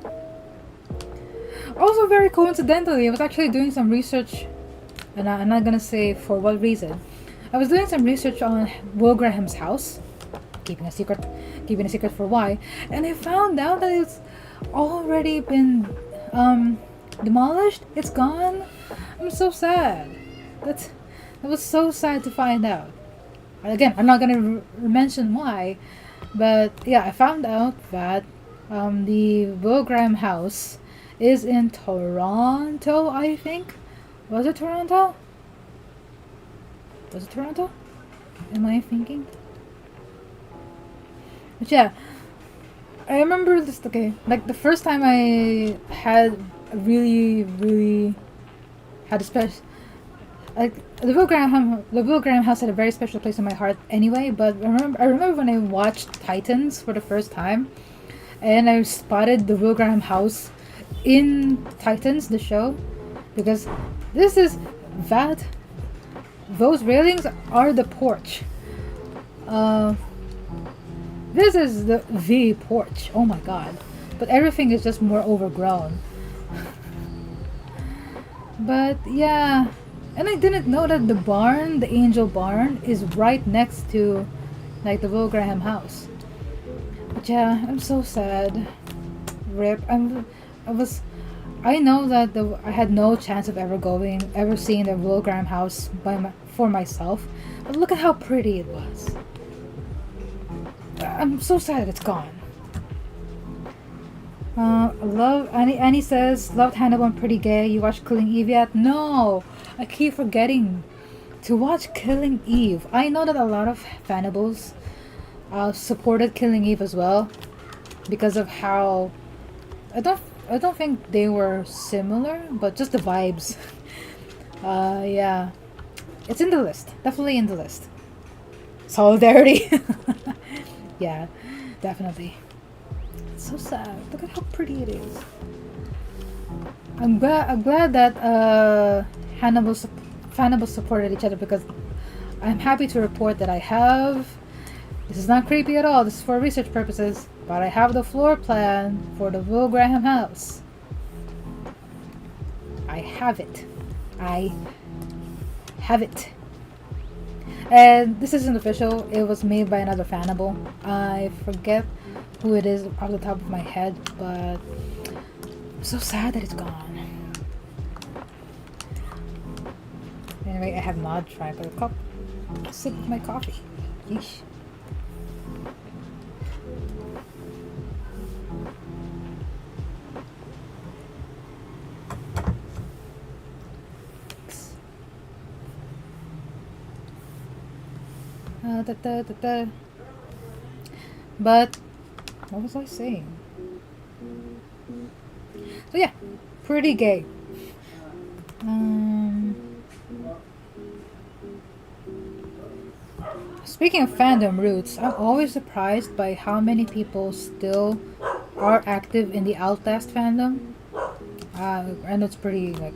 Also, very coincidentally, I was actually doing some research, and I'm not gonna say for what reason. I was doing some research on Will Graham's house, keeping a secret for why, and I found out that it's already been demolished. It's gone. I'm so sad. That was so sad to find out. Again, I'm not gonna mention why, but yeah, I found out that the Will Graham house is in Toronto, I think. Was it Toronto? Was it Toronto? Am I thinking? But yeah, I remember this. Okay, like the first time I had really had a special, like the Will Graham house had a very special place in my heart anyway. But I remember when I watched Titans for the first time, and I spotted the Will Graham house in Titans, the show, because this is that those railings are the porch. This is the porch. Oh my god! But everything is just more overgrown. But yeah, and I didn't know that the barn, the Angel Barn, is right next to like the Will Graham house. But yeah, I'm so sad. Rip. I know that I had no chance of ever seeing the Will Graham house for myself. But look at how pretty it was. I'm so sad it's gone. Love Annie says, loved Hannibal and Pretty Gay. You watched Killing Eve yet? No, I keep forgetting to watch Killing Eve. I know that a lot of Hannibals supported Killing Eve as well because of how I don't think they were similar, but just the vibes. Yeah, it's in the list. Definitely in the list. Solidarity. Yeah, definitely. It's so sad. Look at how pretty it is. I'm glad that Hannibal supported each other, because I'm happy to report that I have. This is not creepy at all. This is for research purposes, but I have the floor plan for the Will Graham house. I have it. I have it. And this isn't official. It was made by another Hannibal. I forget who it is off the top of my head, but I'm so sad that it's gone. Anyway, I have not tried a cup. Sip my coffee. Yeesh. But what was I saying? So yeah, Pretty Gay. Speaking of fandom roots, I'm always surprised by how many people still are active in the Outlast fandom. And it's pretty like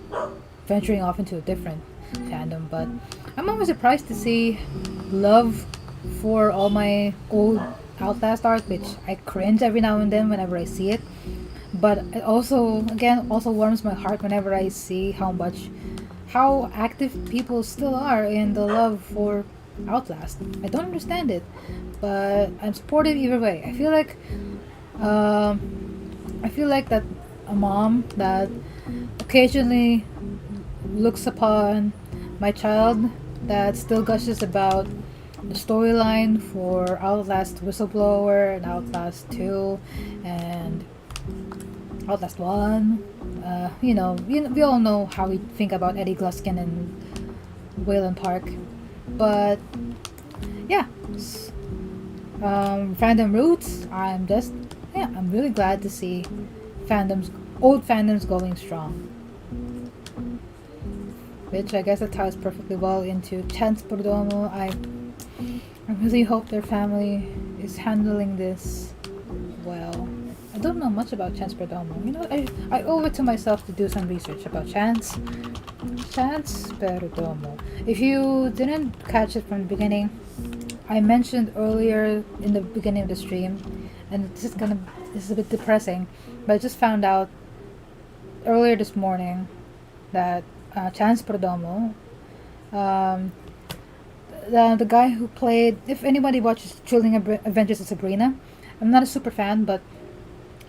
venturing off into a different fandom, but I'm always surprised to see love for all my old Outlast art, which I cringe every now and then whenever I see it. But it also warms my heart whenever I see how active people still are in the love for Outlast. I don't understand it, but I'm supportive either way. I feel like that a mom that occasionally looks upon my child that still gushes about the storyline for Outlast Whistleblower and Outlast 2 and Outlast 1. We all know how we think about Eddie Gluskin and Wayland Park. But yeah, fandom roots. I'm really glad to see old fandoms going strong. Which I guess that ties perfectly well into Chance Perdomo. I really hope their family is handling this well. I don't know much about Chance Perdomo. I owe it to myself to do some research about Chance Perdomo. If you didn't catch it from the beginning, I mentioned earlier in the beginning of the stream, and this is a bit depressing, but I just found out earlier this morning that Chance Perdomo, the guy who played, if anybody watches Chilling Adventures of Sabrina, I'm not a super fan, but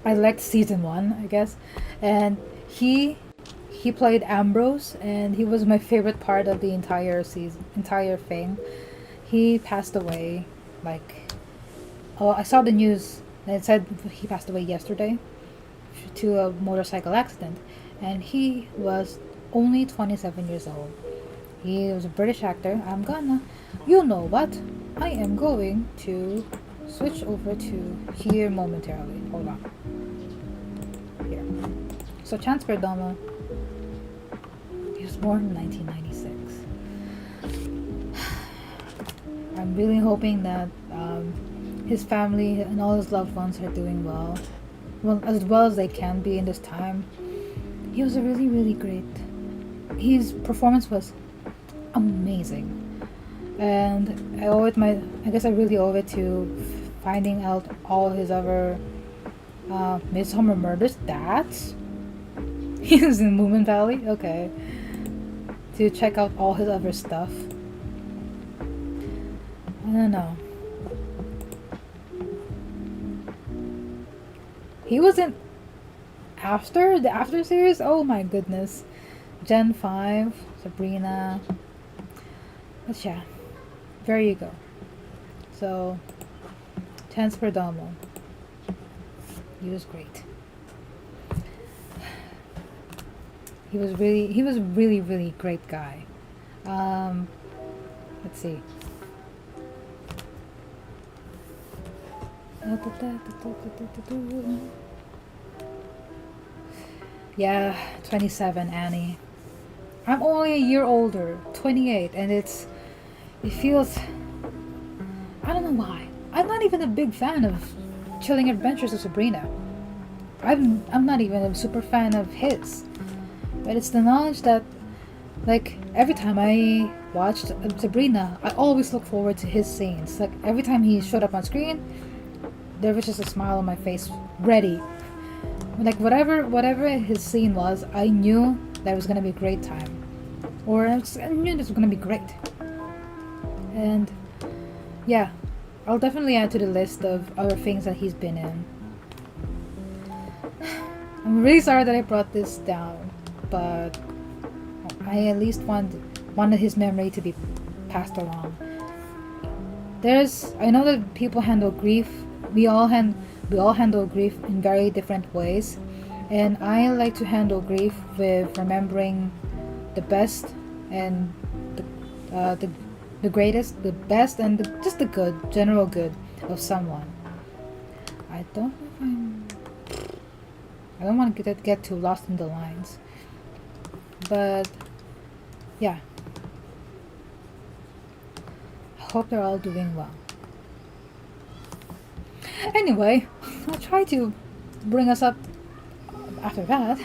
I liked season 1, I guess, and he played Ambrose, and he was my favorite part of the entire thing. He passed away, I saw the news, and it said he passed away yesterday to a motorcycle accident, and he was only 27 years old. He was a British actor. You know what? I am going to switch over to here momentarily. Hold on. Here. So Chance Perdomo, he was born in 1996. I'm really hoping that his family and all his loved ones are doing well as well as they can be in this time. He was a really, really great. His performance was amazing, and I guess I really owe it to finding out all his other Midsommar Murders. He was in Moomin Valley. Okay, to check out all his other stuff. I don't know. He wasn't after the after series. Oh my goodness, Gen 5, Sabrina. But yeah, there you go. So, Chance Perdomo, he was great. He was really, really great guy. Let's see. Yeah, 27, Annie. I'm only a year older, 28, and it feels, I don't know why. I'm not even a big fan of Chilling Adventures of Sabrina. I'm not even a super fan of his. But it's the knowledge that, every time I watched Sabrina, I always look forward to his scenes. Every time he showed up on screen, there was just a smile on my face, ready. Whatever his scene was, I knew that it was gonna be a great time. I knew this was gonna be great. And yeah, I'll definitely add to the list of other things that he's been in. I'm really sorry that I brought this down, but I at least wanted his memory to be passed along. I know that people handle grief. We all handle grief in very different ways, and I like to handle grief with remembering the best and the greatest, the best, and just the good, general good of someone. I don't want to get too lost in the lines, but yeah, I hope they're all doing well. Anyway, I'll try to bring us up after that.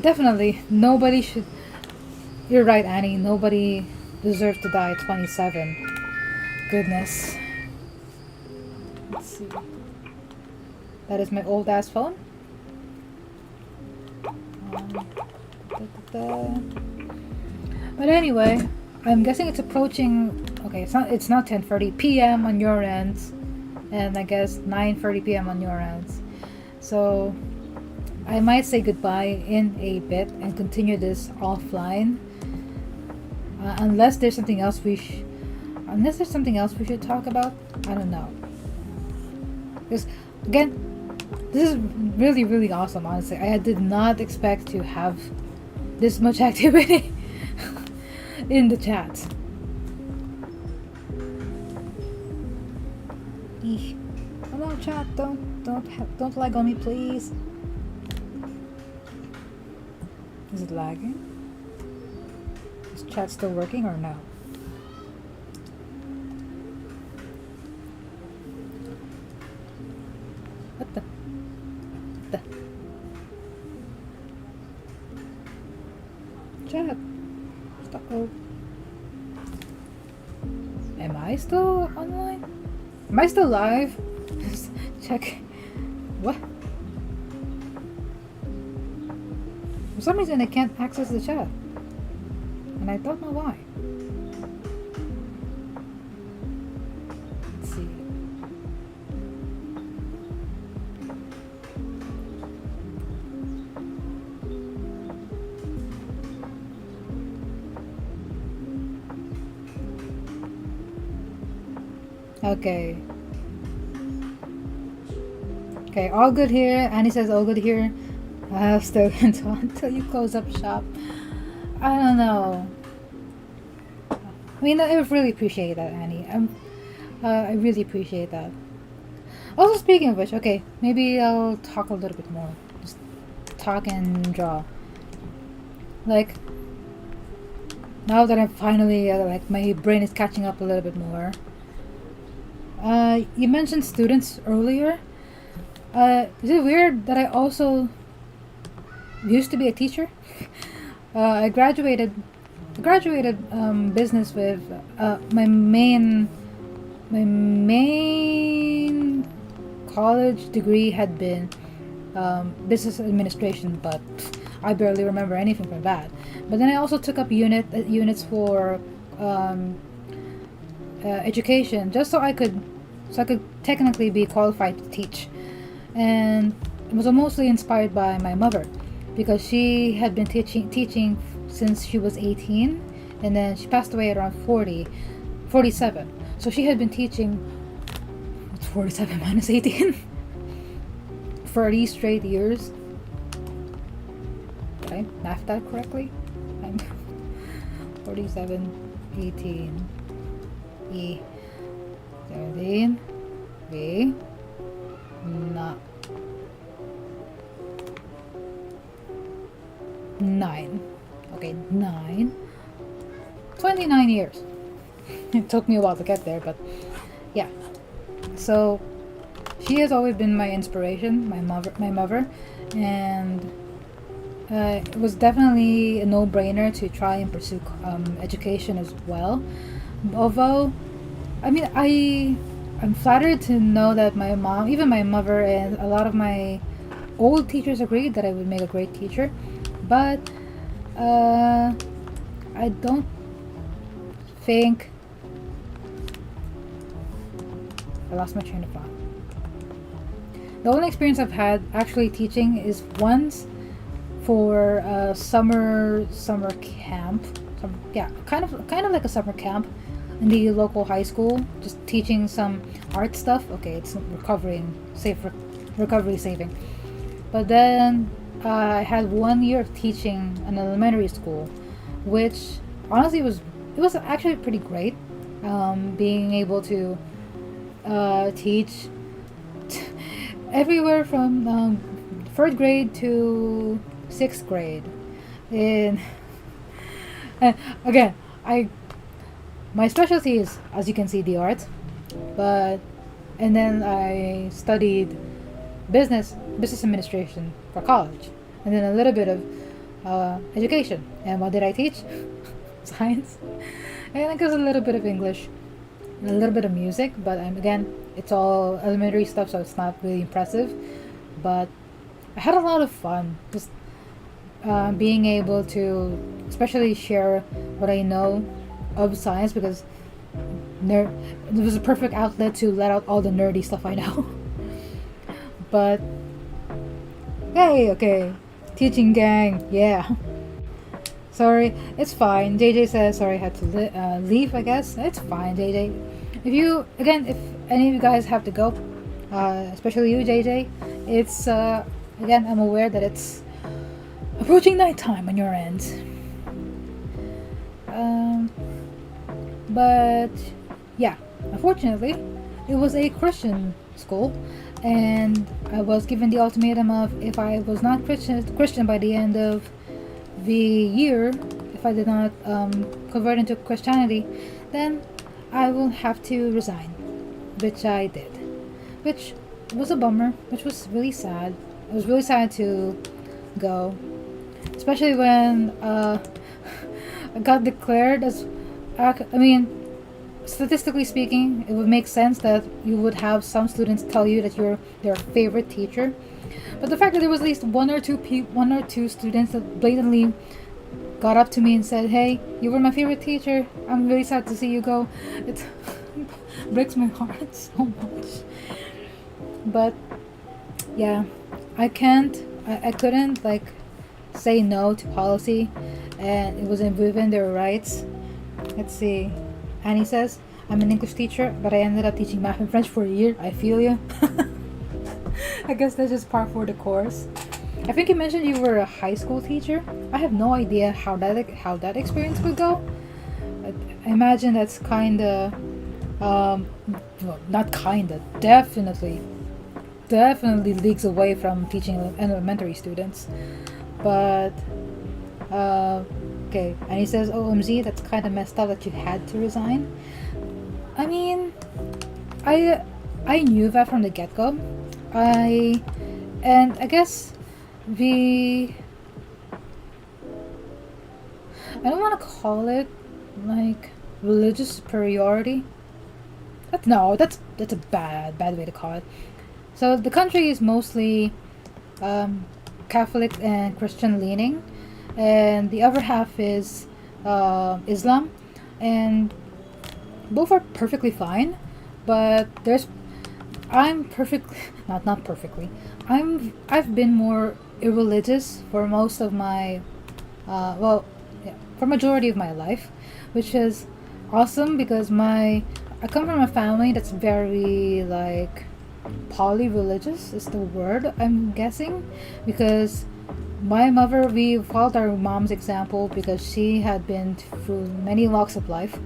Definitely, nobody should. You're right, Annie. Nobody deserves to die at 27. Goodness. Let's see. That is my old ass phone. But anyway, I'm guessing it's approaching. Okay, it's not 10:30 p.m. on your ends, and I guess 9:30 p.m. on your ends. So I might say goodbye in a bit and continue this offline, unless there's something else we should talk about. I don't know. Because again, this is really really awesome. Honestly, I did not expect to have this much activity in the chat. Eesh. Come on, chat! Don't lag on me, please. Is it lagging? Is chat still working or no? What the? Chat. Stop. Oh. Am I still online? Am I still live? Just check. What? For some reason I can't access the chat. And I don't know why. Let's see. Okay. Okay, all good here. Annie says all good here. I'll still go until you close up shop. I don't know. I mean, I really appreciate that, Annie. I really appreciate that. Also, speaking of which, okay, maybe I'll talk a little bit more. Just talk and draw. Like, now that I'm finally, like, my brain is catching up a little bit more. You mentioned students earlier. Is it weird that I also used to be a teacher? I graduated business with my main college degree had been business administration, but I barely remember anything from that. But then I also took up units for education, just so I could technically be qualified to teach. And it was mostly inspired by my mother, because she had been teaching since she was 18, and then she passed away at around 47. So she had been teaching 47 minus 18 30 straight years. Did I math that correctly? I'm 47, 18, E, 17, B, not 9. Okay, 9. 29 years. It took me a while to get there, but yeah. So she has always been my inspiration, my mother, and it was definitely a no-brainer to try and pursue education as well. Although, I mean, I'm flattered to know that my mom, even my mother, and a lot of my old teachers agreed that I would make a great teacher. But I don't think I lost my train of thought. The only experience I've had actually teaching is once for a summer camp. Kind of like a summer camp in the local high school, just teaching some art stuff. Okay, it's recovery saving. But then I had 1 year of teaching an elementary school, which honestly it was actually pretty great. Being able to teach everywhere from 3rd grade to 6th grade. And again, my specialty is, as you can see, the arts. And then I studied business administration for college, and then a little bit of education. And what did I teach? Science, and I guess a little bit of English, and a little bit of music. But again, it's all elementary stuff, so it's not really impressive. But I had a lot of fun just being able to, especially share what I know of science because it was a perfect outlet to let out all the nerdy stuff I know. But hey, okay, teaching gang, yeah. Sorry, it's fine. JJ says sorry, I had to leave. I guess it's fine, JJ. If any of you guys have to go, especially you, JJ, it's again, I'm aware that it's approaching nighttime on your end. But yeah, unfortunately, it was a Christian school, and I was given the ultimatum of if I was not Christian by the end of the year, if I did not convert into Christianity, then I will have to resign, which I did, which was a bummer, which was really sad. It was really sad to go, especially when I got declared as, statistically speaking, it would make sense that you would have some students tell you that you're their favorite teacher. But the fact that there was at least one or two students that blatantly got up to me and said, "Hey, you were my favorite teacher. I'm really sad to see you go." It breaks my heart so much. But yeah, I couldn't say no to policy, and it wasn't within their rights. Let's see. Annie says, "I'm an English teacher, but I ended up teaching math and French for a year. I feel you." I guess that's just par for the course. I think you mentioned you were a high school teacher. I have no idea how that experience would go. I imagine that's kinda, not kinda, definitely leagues away from teaching elementary students. But okay, and he says, "OMG, that's kind of messed up that you had to resign." I mean, I knew that from the get-go. I guess I don't want to call it like religious superiority. That's a bad way to call it. So the country is mostly Catholic and Christian leaning, and the other half is Islam, and both are perfectly fine. But I'm perfectly not perfectly. I've been more irreligious for most of my for majority of my life, which is awesome because I come from a family that's very poly-religious is the word I'm guessing, because my mother, we followed our mom's example because she had been through many walks of life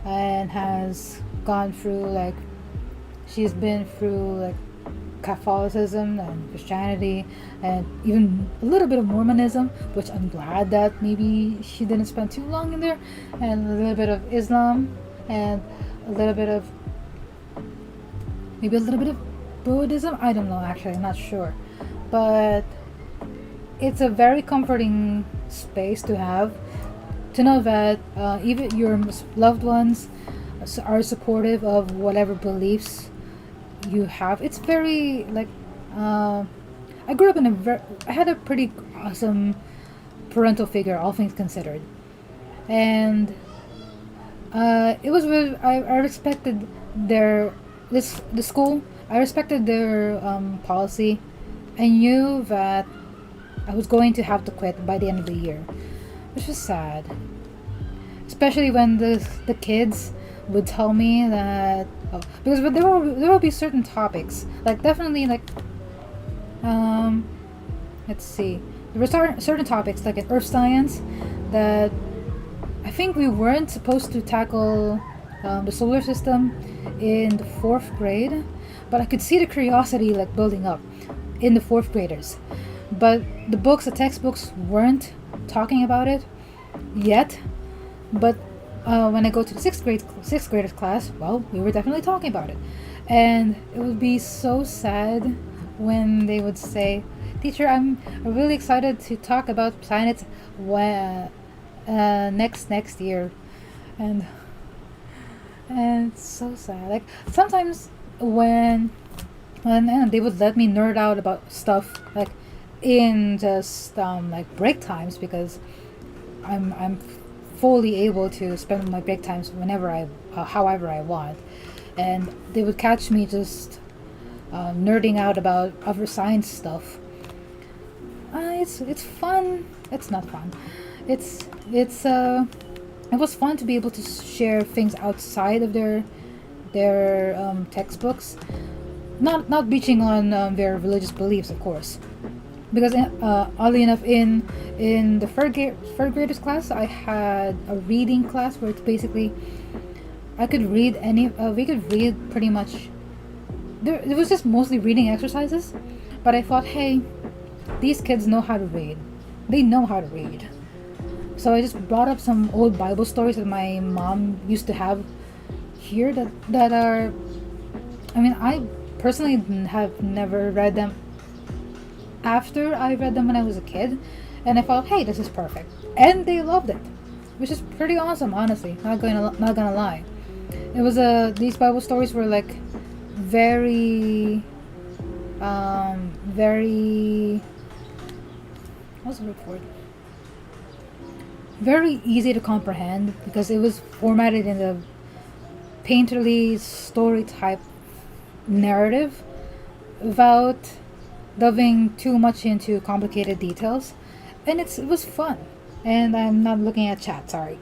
and has gone through she's been through Catholicism and Christianity and even a little bit of Mormonism, which I'm glad that maybe she didn't spend too long in there, and a little bit of Islam and a little bit of Buddhism. I don't know, actually, I'm not sure, but it's a very comforting space to have, to know that even your loved ones are supportive of whatever beliefs you have. It's very I grew up I had a pretty awesome parental figure, all things considered, and it was really, I respected the school. I respected their policy. I knew that I was going to have to quit by the end of the year, which was sad, especially when the kids would tell me that because there will be certain topics, definitely let's see, there were certain topics like in earth science that I think we weren't supposed to tackle the solar system in the 4th grade, but I could see the curiosity building up in the 4th graders, but the textbooks weren't talking about it yet. But when I go to the 6th graders class, well, we were definitely talking about it, and it would be so sad when they would say, "Teacher, I'm really excited to talk about planets next year," and it's so sad. Sometimes when they would let me nerd out about stuff in just break times, because I'm fully able to spend my break times whenever however I want, and they would catch me just nerding out about other science stuff. It's fun. It's not fun. It's it was fun to be able to share things outside of their textbooks, not reaching on their religious beliefs, of course. Because oddly enough, in the third graders class, I had a reading class where it's basically I could read any. We could read pretty much. It was just mostly reading exercises, but I thought, hey, these kids know how to read. They know how to read. So I just brought up some old Bible stories that my mom used to have here that are. I mean, I personally have never read them after I read them when I was a kid, and I thought, hey, this is perfect, and they loved it, which is pretty awesome, honestly. Not gonna lie. It was these Bible stories were like very, very. What's the word for it? Very easy to comprehend because it was formatted in the painterly story type narrative without delving too much into complicated details, and it was fun. And I'm not looking at chat, sorry.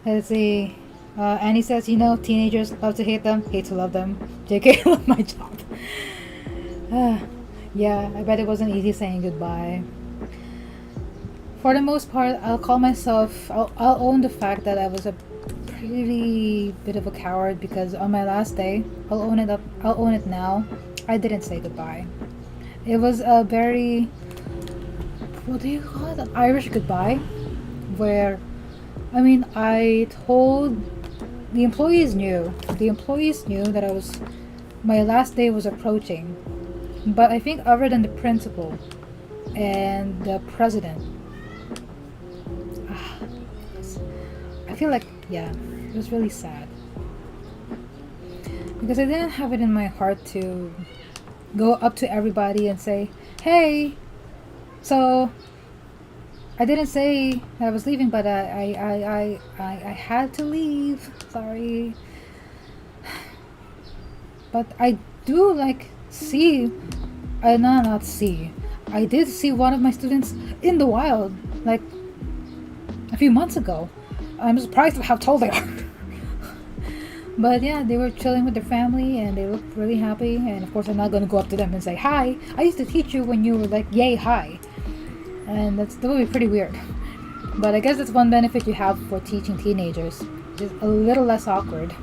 Let's see. Annie says, teenagers love to hate them, hate to love them. JK, love my job. Yeah, I bet it wasn't easy saying goodbye. For the most part, I'll own the fact that I was a pretty bit of a coward, because on my last day, I'll own it now, I didn't say goodbye. It was a very, what do you call it, an Irish goodbye, where, I told the employees knew that my last day was approaching, but I think other than the principal and the president, I feel like, it was really sad, because I didn't have it in my heart to go up to everybody and say, hey, so I didn't say I was leaving, but I had to leave, sorry. But I do I did see one of my students in the wild like a few months ago. I'm surprised at how tall they are. But yeah, they were chilling with their family and they looked really happy. And of course, I'm not going to go up to them and say, hi, I used to teach you when you were like, yay, hi. And that would be pretty weird. But I guess that's one benefit you have for teaching teenagers. Just a little less awkward.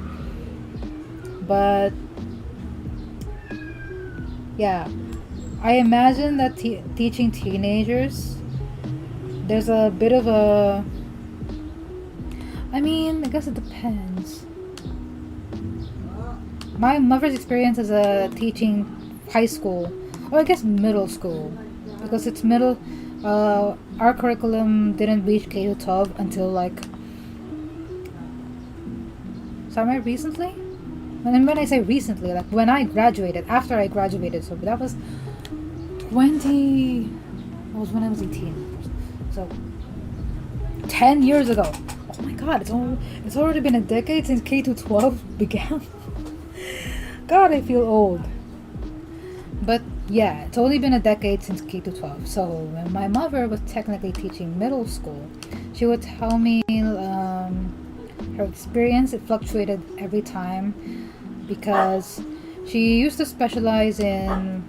But yeah, I imagine that teaching teenagers, there's a bit of a... I guess it depends. My mother's experience as teaching high school, or I guess middle school, because it's middle. Our curriculum didn't reach K-12 until recently. And when I say recently, like when I graduated, after I graduated, so that was 20. That was when I was 18. So 10 years ago. Oh my God! It's already been a decade since K-12 began. God, I feel old. But yeah, it's only been a decade since K-12. So when my mother was technically teaching middle school, she would tell me her experience. It fluctuated every time because she used to specialize in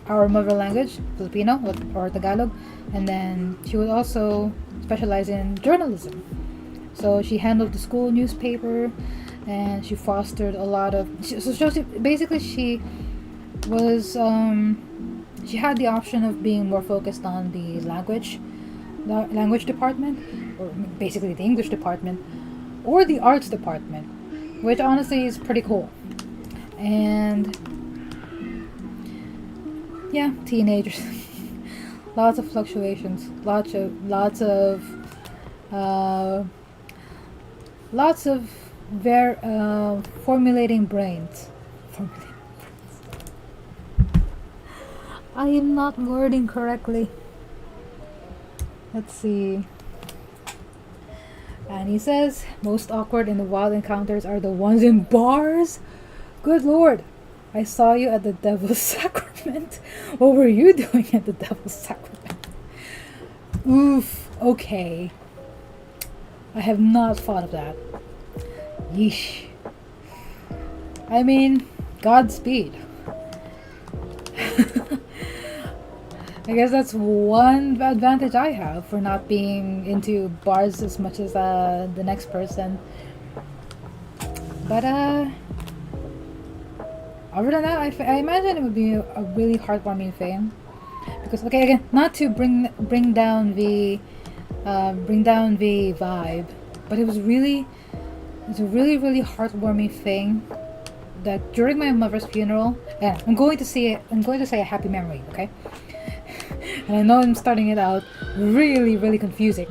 our mother language, Filipino or Tagalog, and then she would also specialize in journalism. So she handled the school newspaper, and she fostered a lot of. She had the option of being more focused on the language department, or basically the English department, or the arts department, which honestly is pretty cool. And yeah, teenagers, lots of fluctuations, lots of formulating brains. I am not wording correctly. Let's see. And he says, most awkward in the wild encounters are the ones in bars. Good lord, I saw you at the Devil's Sacrament. What were you doing at the Devil's Sacrament? Oof, okay. I have not thought of that. Yeesh. I mean, Godspeed. I guess that's one advantage I have for not being into bars as much as the next person. But other than that, I imagine it would be a really heartwarming thing. Because okay, again, not to bring down the vibe, but it's a really heartwarming thing that during my mother's funeral, and I'm going to say a happy memory, okay? And I know I'm starting it out really confusing,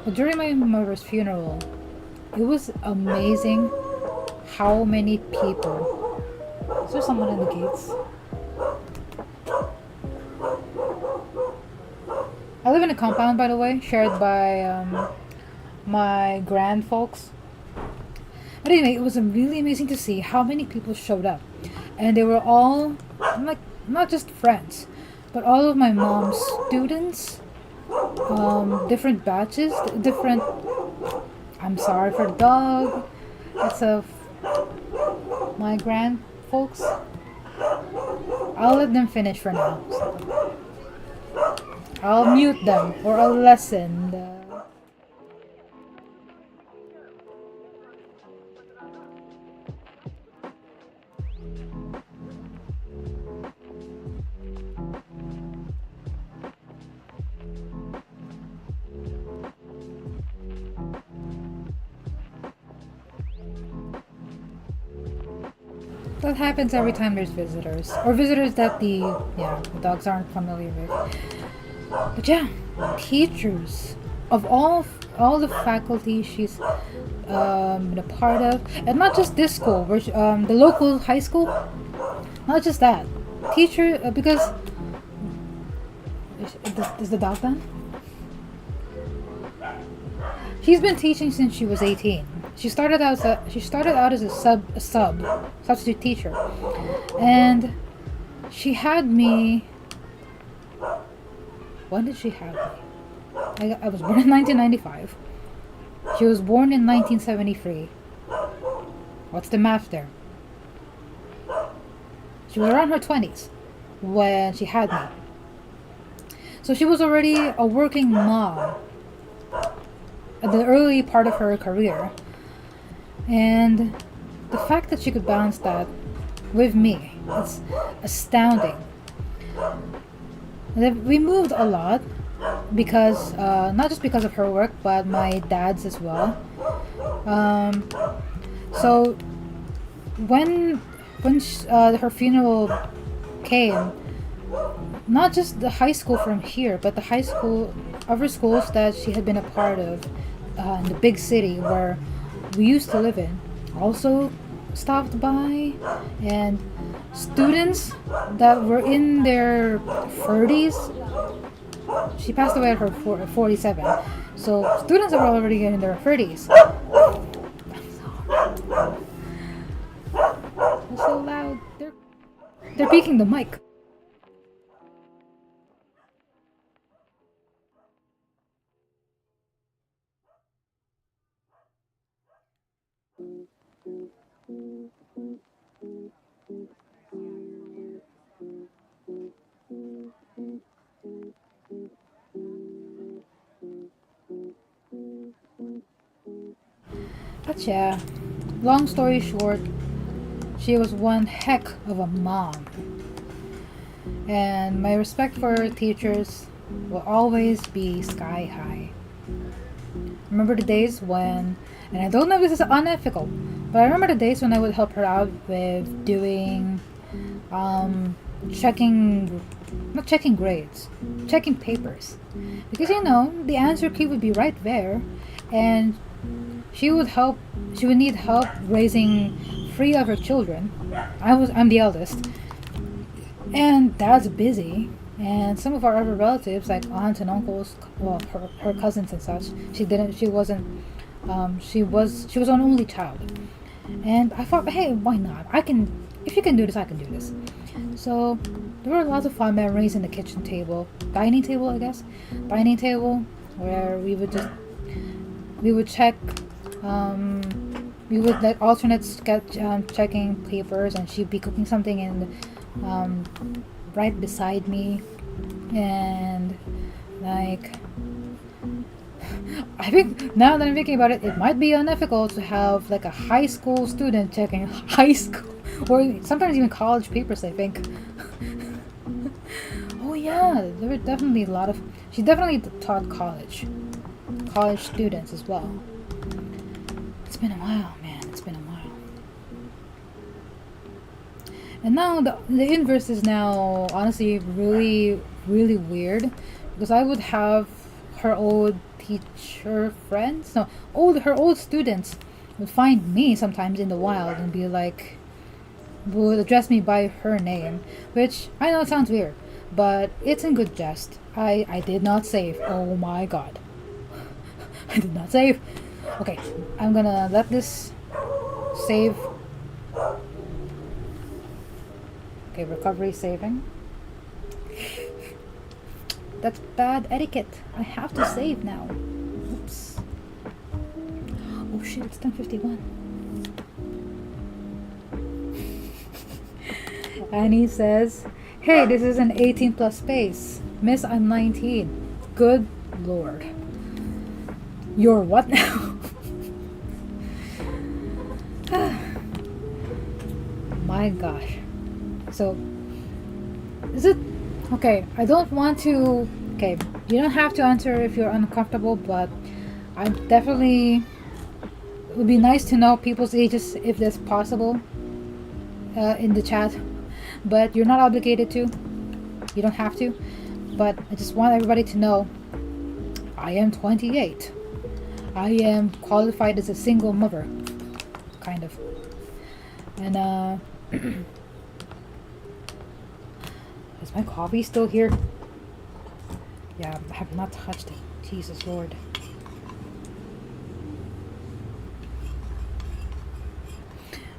but during my mother's funeral, it was amazing how many people. Is there someone in the gates? I live in a compound, by the way, shared by my grand folks. But anyway, it was really amazing to see how many people showed up. And they were all, like, not just friends, but all of my mom's students, different batches, different... I'm sorry for the dog. It's my grand folks. I'll let them finish for now. So. I'll mute them, or I'll lessen the... That happens every time there's visitors. Or visitors that the dogs aren't familiar with. But yeah, teachers of all the faculty she's been a part of, and not just this school, the local high school. Not just that, teacher because is the dog done? She's been teaching since she was 18. She started out as a substitute teacher, and she had me. When did she have me? I was born in 1995. She was born in 1973. What's the math there? She was around her 20s when she had me. So she was already a working mom at the early part of her career. And the fact that she could balance that with me, it's astounding. We moved a lot because not just because of her work, but my dad's as well. So when her funeral came, not just the high school from here, but the high school, other schools that she had been a part of in the big city where we used to live in, also stopped by, and students that were in their 30s. She passed away at her 47. So students that were already in their 30s. It's so loud. They're peeking the mic. But yeah, long story short, she was one heck of a mom. And my respect for her teachers will always be sky high. Remember the days when, and I don't know if this is unethical, but I remember the days when I would help her out with doing, not checking grades, checking papers. Because the answer key would be right there, and she would need help raising 3 of her children. I'm the eldest. And dad's busy. And some of our other relatives, like aunts and uncles, well, her cousins and such, she was an only child. And I thought, hey, why not? If you can do this, I can do this. So there were lots of fun memories in the kitchen table, dining table, I guess, dining table, where we would check, we would like alternate sketch checking papers, and she'd be cooking something right beside me, and like. I think now that I'm thinking about it, it might be unethical to have like a high school student checking high school or sometimes even college papers, I think. Oh yeah, there were definitely a lot of. She definitely taught college students as well. It's been a while, man. It's been a while. And now the inverse is now honestly really really weird, because I would have her old teacher friends, no, her old students would find me sometimes in the wild and be like, would address me by her name, which I know it sounds weird, but it's in good jest. I did not save. Oh my god. I did not save. Okay, I'm gonna let this save. Okay, recovery saving. That's bad etiquette. I have to save now. Oops. Oh shit, it's 10:51. Annie says, hey, this is an 18 plus space. Miss, I'm 19. Good lord. You're what now? My gosh. So, is it okay? I don't want to. Okay, you don't have to answer if you're uncomfortable, but I definitely. It would be nice to know people's ages if that's possible in the chat, but you're not obligated to. You don't have to, but I just want everybody to know I am 28. I am qualified as a single mother, kind of. And is my coffee still here? Yeah, I have not touched it. Jesus Lord.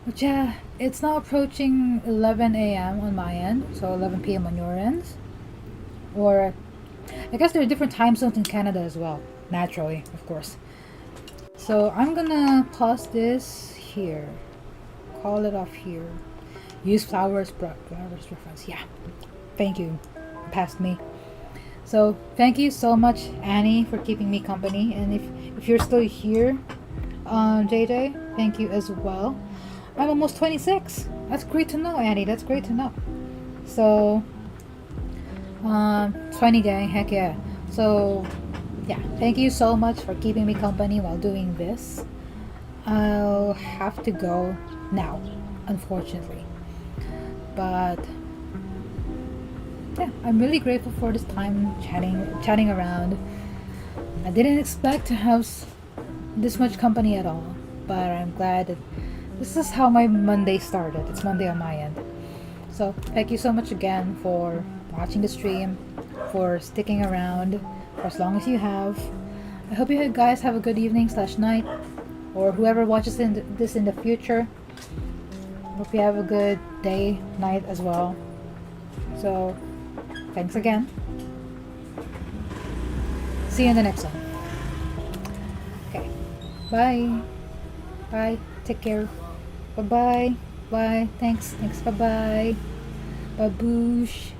But yeah, it's now approaching 11 a.m. on my end, so 11 p.m. on your ends. Or, I guess there are different time zones in Canada as well, naturally, of course. So I'm gonna pause this here. Call it off here. Use flowers preference. Yeah. Thank you. Past me. So thank you so much, Annie, for keeping me company. And if you're still here, JJ, thank you as well. I'm almost 26. That's great to know, Annie. That's great to know. So 20 gang, heck yeah. So yeah, thank you so much for keeping me company while doing this. I'll have to go now, unfortunately. But yeah, I'm really grateful for this time chatting around. I didn't expect to have this much company at all, but I'm glad that this is how my Monday started. It's Monday on my end. So thank you so much again for watching the stream, for sticking around for as long as you have. I hope you guys have a good evening / night, or whoever watches this in the future. Hope you have a good day, night as well. So thanks again. See you in the next one. Okay. Bye. Bye. Take care. Bye-bye. Bye. Thanks. Bye-bye. Baboosh.